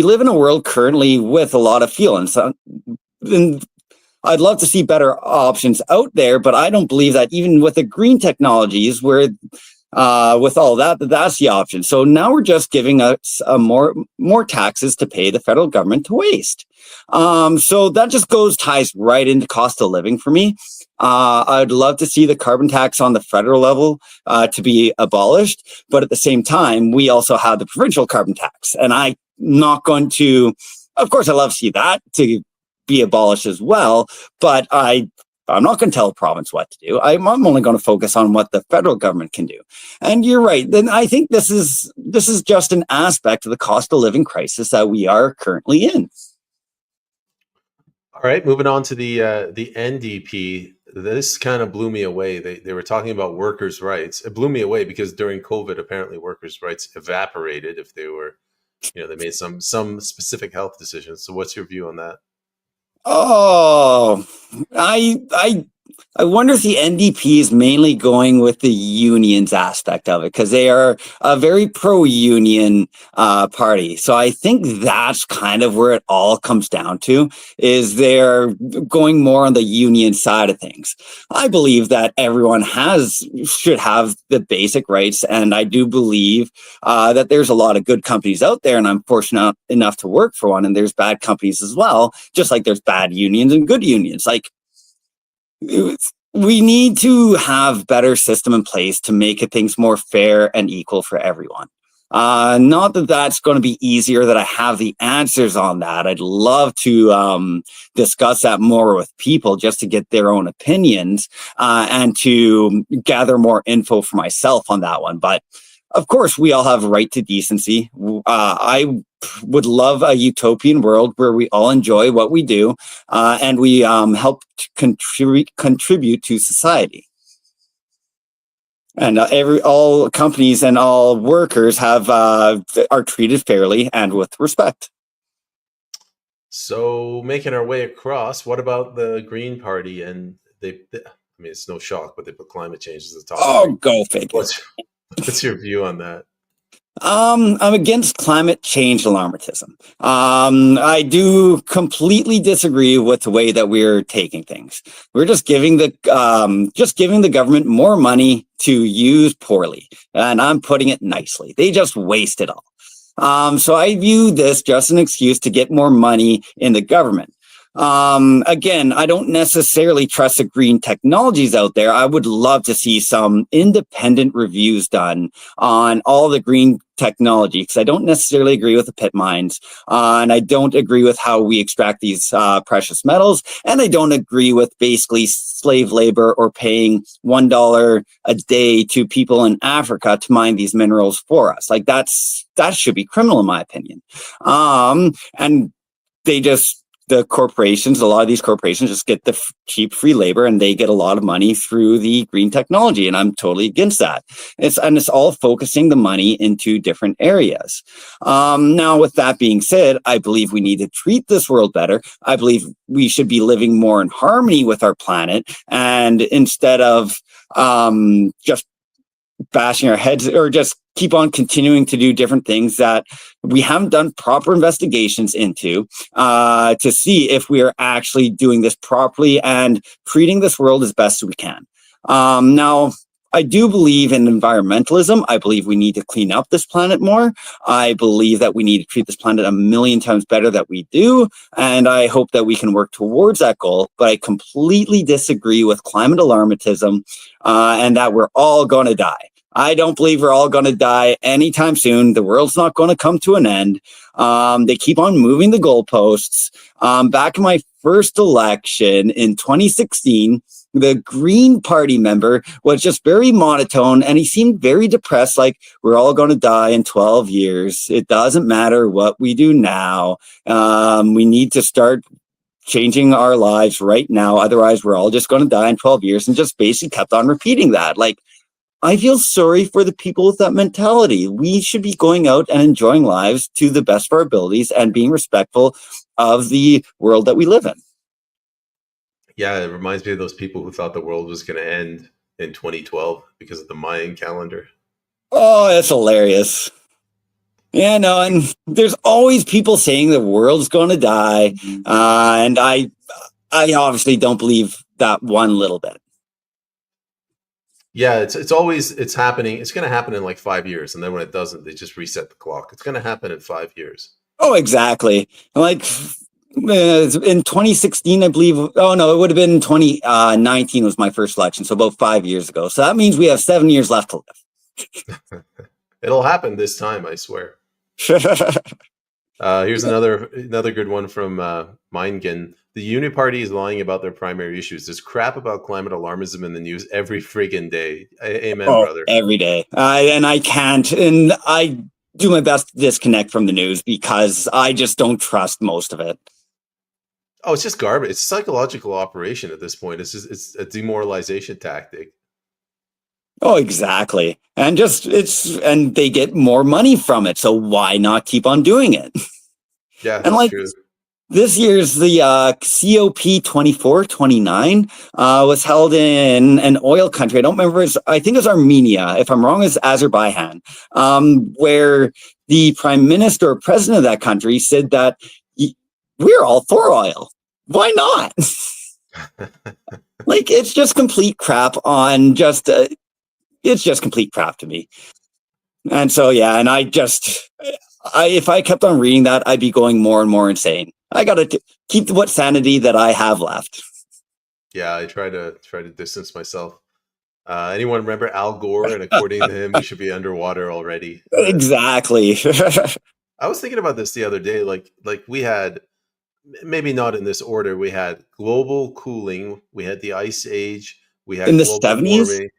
live in a world currently with a lot of fuel, and I'd love to see better options out there, but I don't believe that even with the green technologies, with all that's the option. So now we're just giving us more taxes to pay the federal government to waste. So that just ties right into cost of living for me. I'd love to see the carbon tax on the federal level to be abolished, but at the same time, we also have the provincial carbon tax, and I'm not going to. Of course, I love to see that to be abolished as well, but I'm not going to tell a province what to do. I'm only going to focus on what the federal government can do. And you're right. Then I think this is just an aspect of the cost of living crisis that we are currently in. All right, moving on to the NDP. This kind of blew me away. They were talking about workers' rights. It blew me away because during COVID, apparently workers' rights evaporated if they were They made some specific health decisions. So what's your view on that? Oh, I I wonder if the NDP is mainly going with the unions aspect of it because they are a very pro-union party. So I think that's kind of where it all comes down to, is they're going more on the union side of things. I believe that everyone should have the basic rights, and I do believe that there's a lot of good companies out there, and I'm fortunate enough to work for one, and there's bad companies as well, just like there's bad unions and good unions. Like, we need to have better system in place to make things more fair and equal for everyone. Not that that's going to be easier, that I have the answers on that. I'd love to discuss that more with people just to get their own opinions and to gather more info for myself on that one. But of course, we all have a right to decency. I would love a utopian world where we all enjoy what we do and we help contribute to society. And all companies and all workers are treated fairly and with respect. So making our way across, what about the Green Party? And I mean, it's no shock, but they put climate change as the top. Oh, go figure. What's your view on that? I'm against climate change alarmism. I do completely disagree with the way that we're taking things. We're just giving the government more money to use poorly, and I'm putting it nicely. They just waste it all. So I view this just an excuse to get more money in the government. Again, I don't necessarily trust the green technologies out there. I would love to see some independent reviews done on all the green technology, because I don't necessarily agree with the pit mines, and I don't agree with how we extract these precious metals, and I don't agree with basically slave labor or paying $1 a day to people in Africa to mine these minerals for us. Like, that should be criminal in my opinion. And the corporations, a lot of these corporations just get the cheap free labor, and they get a lot of money through the green technology. And I'm totally against that. It's all focusing the money into different areas. Now, with that being said, I believe we need to treat this world better. I believe we should be living more in harmony with our planet. And instead of just bashing our heads or just keep on continuing to do different things that we haven't done proper investigations into to see if we are actually doing this properly and treating this world as best we can. Now, I do believe in environmentalism. I believe we need to clean up this planet more. I believe that we need to treat this planet a million times better than we do. And I hope that we can work towards that goal. But I completely disagree with climate alarmism and that we're all going to die. I don't believe we're all going to die anytime soon. The world's not going to come to an end. They keep on moving the goalposts. Back in my first election in 2016, the Green Party member was just very monotone, and he seemed very depressed, like, we're all going to die in 12 years. It doesn't matter what we do now. We need to start changing our lives right now. Otherwise, we're all just going to die in 12 years, and just basically kept on repeating that. Like, I feel sorry for the people with that mentality. We should be going out and enjoying lives to the best of our abilities and being respectful of the world that we live in. Yeah, it reminds me of those people who thought the world was going to end in 2012 because of the Mayan calendar. Oh, that's hilarious. Yeah, no, and there's always people saying the world's going to die, and I obviously don't believe that one little bit. Yeah, it's happening. It's going to happen in like 5 years, and then when it doesn't, they just reset the clock. It's going to happen in 5 years. Oh, exactly. Like in 2016, I believe. Oh no, it would have been 2019 was my first election, so about 5 years ago. So that means we have 7 years left to live. It'll happen this time, I swear. Here's another good one from Meingen. The Uniparty is lying about their primary issues. There's crap about climate alarmism in the news every friggin' day. Amen, brother. Every day. And I can't. And I do my best to disconnect from the news because I just don't trust most of it. Oh, it's just garbage. It's a psychological operation at this point. It's a demoralization tactic. Oh, exactly. And and they get more money from it. So why not keep on doing it? Yeah, And that's like true. this year's the COP 2429 was held in an oil country. I don't remember. I think it's Armenia. If I'm wrong, it's Azerbaijan, where the prime minister or president of that country said that we're all for oil. Why not? Like, it's just complete crap on just, it's just complete crap to me. And so, yeah, and if I kept on reading that, I'd be going more and more insane. I got to keep what sanity that I have left. Yeah, I try to distance myself. Anyone remember Al Gore? And according to him, we should be underwater already. Exactly. I was thinking about this the other day. Like we had, maybe not in this order. We had global cooling. We had the ice age. We In had the global 70s, warming.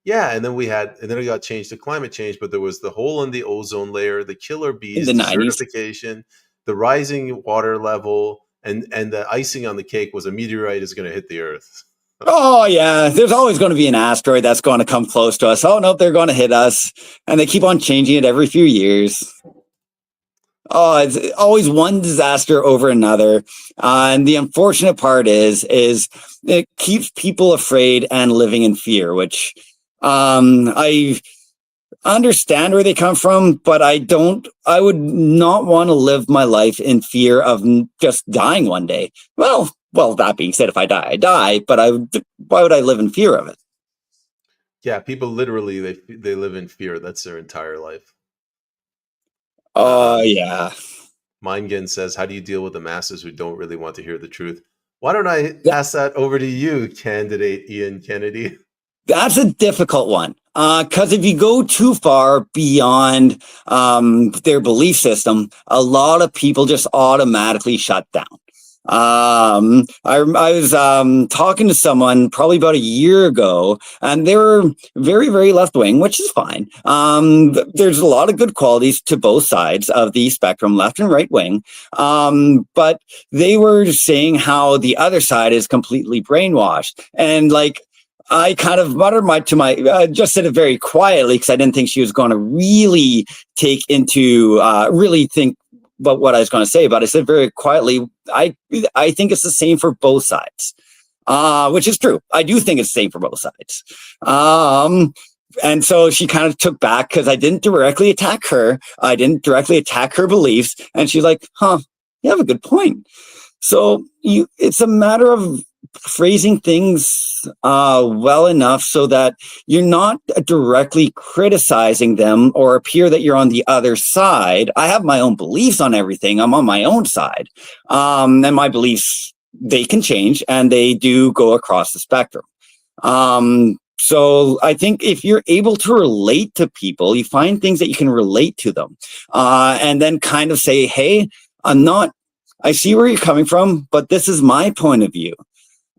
Yeah, and then it got changed to climate change. But there was the hole in the ozone layer, the killer in bees, the 90s. desertification, the rising water level, and the icing on the cake was a meteorite is going to hit the Earth. Oh, yeah. There's always going to be an asteroid that's going to come close to us. Oh, no, they're going to hit us. And they keep on changing it every few years. Oh, it's always one disaster over another. And the unfortunate part is it keeps people afraid and living in fear, which I understand where they come from, but I would not want to live my life in fear of just dying one day. Well, that being said, if I die, I die, but why would I live in fear of it? Yeah, people literally they live in fear. That's their entire life. Oh, Uh, yeah. Meingen says, "How do you deal with the masses who don't really want to hear the truth?" Why don't I Th- pass that over to you, candidate Ian Kennedy? That's a difficult one. Because if you go too far beyond their belief system, a lot of people just automatically shut down. I was talking to someone probably about a year ago, and they were very, very left wing, which is fine. There's a lot of good qualities to both sides of the spectrum, left and right wing. But they were saying how the other side is completely brainwashed. And like, I kind of muttered just said it very quietly because I didn't think she was going to really really think about what I was going to say. But I said very quietly, I think it's the same for both sides, which is true. I do think it's the same for both sides. And so she kind of took back because I didn't directly attack her. I didn't directly attack her beliefs. And she's like, huh, you have a good point. So it's a matter of phrasing things well enough so that you're not directly criticizing them or appear that you're on the other side. I have my own beliefs on everything. I'm on my own side. And my beliefs, they can change and they do go across the spectrum. So I think if you're able to relate to people, you find things that you can relate to them, and then kind of say, hey, I see where you're coming from, but this is my point of view.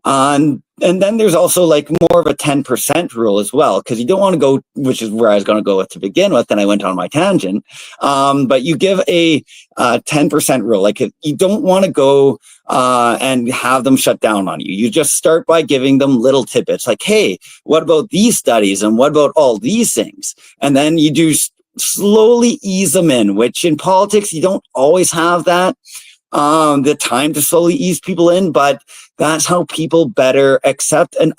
And then there's also like more of a 10% rule as well, because you don't want to go, which is where I was going to go with to begin with. Then I went on my tangent. But you give a 10% rule. Like you don't want to go and have them shut down on you. You just start by giving them little tidbits like, hey, what about these studies? And what about all these things? And then you do slowly ease them in, which in politics, you don't always have that. The time to slowly ease people in, but that's how people better accept and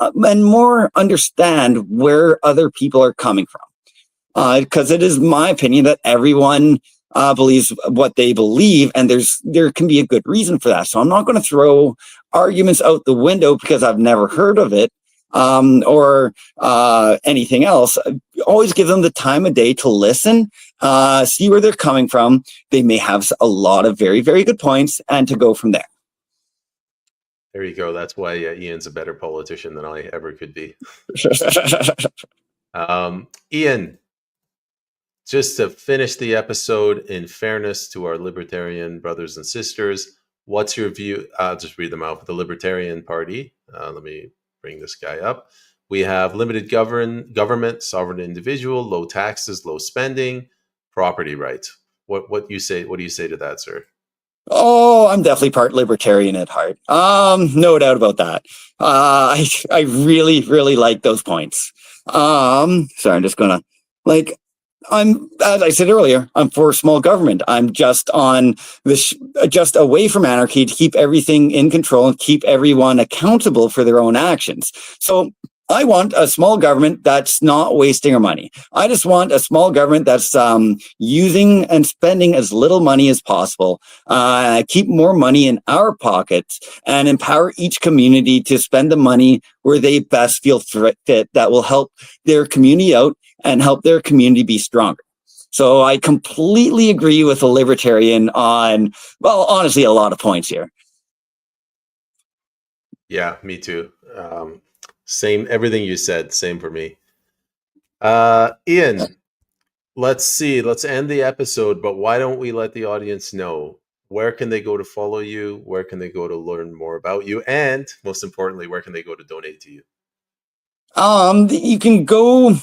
more understand where other people are coming from. Because it is my opinion that everyone believes what they believe, and there can be a good reason for that. So I'm not going to throw arguments out the window because I've never heard of it or anything else. Always give them the time of day to listen, see where they're coming from. They may have a lot of very, very good points, and to go from there. There you go. That's why Ian's a better politician than I ever could be. Ian, just to finish the episode, in fairness to our libertarian brothers and sisters, what's your view? I'll just read them out. The Libertarian Party. Let me bring this guy up. We have limited government, sovereign individual, low taxes, low spending, property rights. What you say? What do you say to that, sir? Oh, I'm definitely part libertarian at heart. No doubt about that. I really, really like those points. Sorry, I'm just gonna like. As I said earlier, I'm for small government. I'm just on this, just away from anarchy to keep everything in control and keep everyone accountable for their own actions. So I want a small government that's not wasting our money. I just want a small government that's using and spending as little money as possible, keep more money in our pockets, and empower each community to spend the money where they best feel fit that will help their community out and help their community be stronger. So I completely agree with the libertarian on, well, honestly, a lot of points here. Yeah, me too. Same, everything you said, same for me. Ian, let's see, let's end the episode, but why don't we let the audience know where can they go to follow you? Where can they go to learn more about you? And most importantly, where can they go to donate to you? You can go.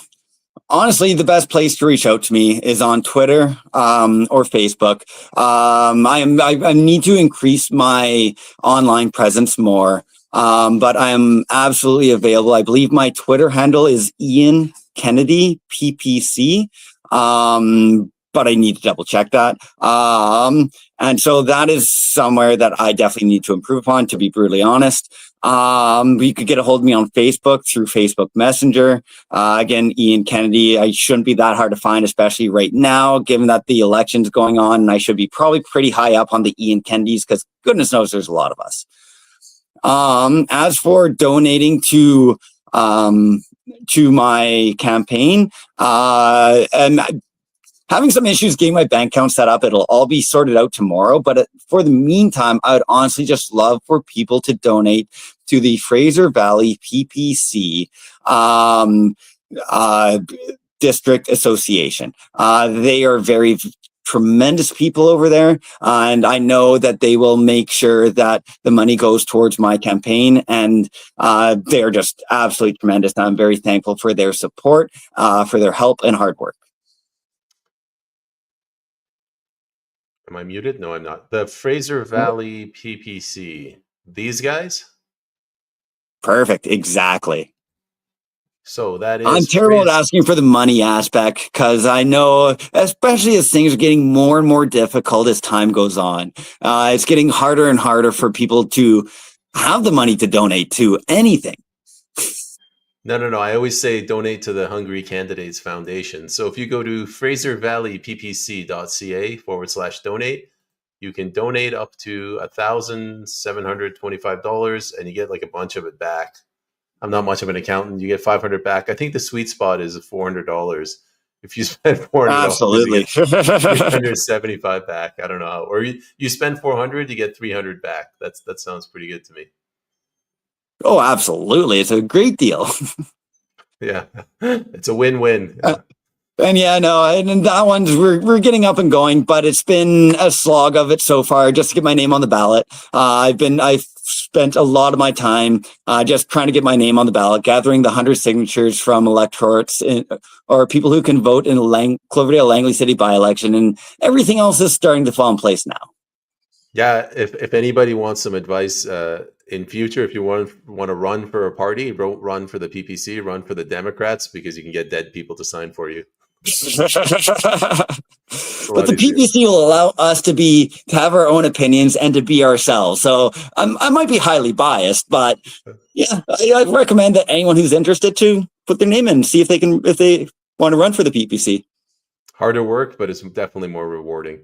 Honestly, the best place to reach out to me is on Twitter or Facebook. I need to increase my online presence more, but I am absolutely available. I believe my Twitter handle is Ian Kennedy PPC, but I need to double check that. And so that is somewhere that I definitely need to improve upon, to be brutally honest. You could get a hold of me on Facebook through Facebook Messenger. Again, Ian Kennedy, I shouldn't be that hard to find, especially right now, given that the election's going on, and I should be probably pretty high up on the Ian Kennedys, because goodness knows there's a lot of us. As for donating to my campaign, and having some issues getting my bank account set up. It'll all be sorted out tomorrow. But for the meantime, I would honestly just love for people to donate to the Fraser Valley PPC District Association. They are very tremendous people over there. And I know that they will make sure that the money goes towards my campaign. And they're just absolutely tremendous. And I'm very thankful for their support, for their help and hard work. Am I muted? No, I'm not. The Fraser Valley PPC. These guys? Perfect. Exactly. So that is. I'm terrible at asking for the money aspect, because I know, especially as things are getting more and more difficult as time goes on, it's getting harder and harder for people to have the money to donate to anything. No. I always say donate to the Hungry Candidates Foundation. So if you go to fraservalleyppc.ca/donate, you can donate up to $1,725 and you get like a bunch of it back. I'm not much of an accountant. You get 500 back. I think the sweet spot is $400. If you spend $400, absolutely, you get 375 back. I don't know how. Or you spend 400, you get 300 back. That sounds pretty good to me. Oh, absolutely. It's a great deal. Yeah, it's a win-win. And yeah, no, and that one's we're getting up and going, but it's been a slog of it so far just to get my name on the ballot. I've spent a lot of my time just trying to get my name on the ballot, gathering the 100 signatures from electorates or people who can vote in Cloverdale-Langley City by-election, and everything else is starting to fall in place now. Yeah, if anybody wants some advice in future, if you want to run for a party, don't run for the PPC, run for the Democrats, because you can get dead people to sign for you. But the PPC will allow us to have our own opinions and to be ourselves. So I might be highly biased, but yeah, I recommend that anyone who's interested to put their name in and see if they want to run for the PPC. Harder work, but it's definitely more rewarding.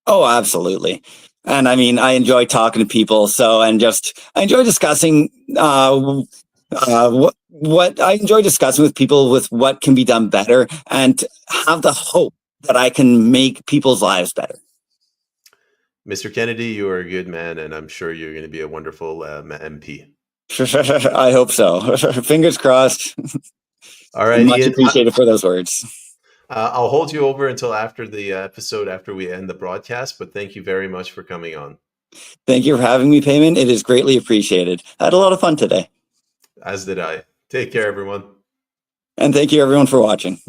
Oh, absolutely. And I mean, I enjoy talking to people. I enjoy discussing what I enjoy discussing with people with what can be done better, and have the hope that I can make people's lives better. Mr. Kennedy, you are a good man, and I'm sure you're going to be a wonderful MP. I hope so. Fingers crossed. All right, much appreciated for those words. I'll hold you over until after the episode, after we end the broadcast, but thank you very much for coming on. Thank you for having me, Payman. It is greatly appreciated. I had a lot of fun today. As did I. Take care, everyone. And thank you, everyone, for watching.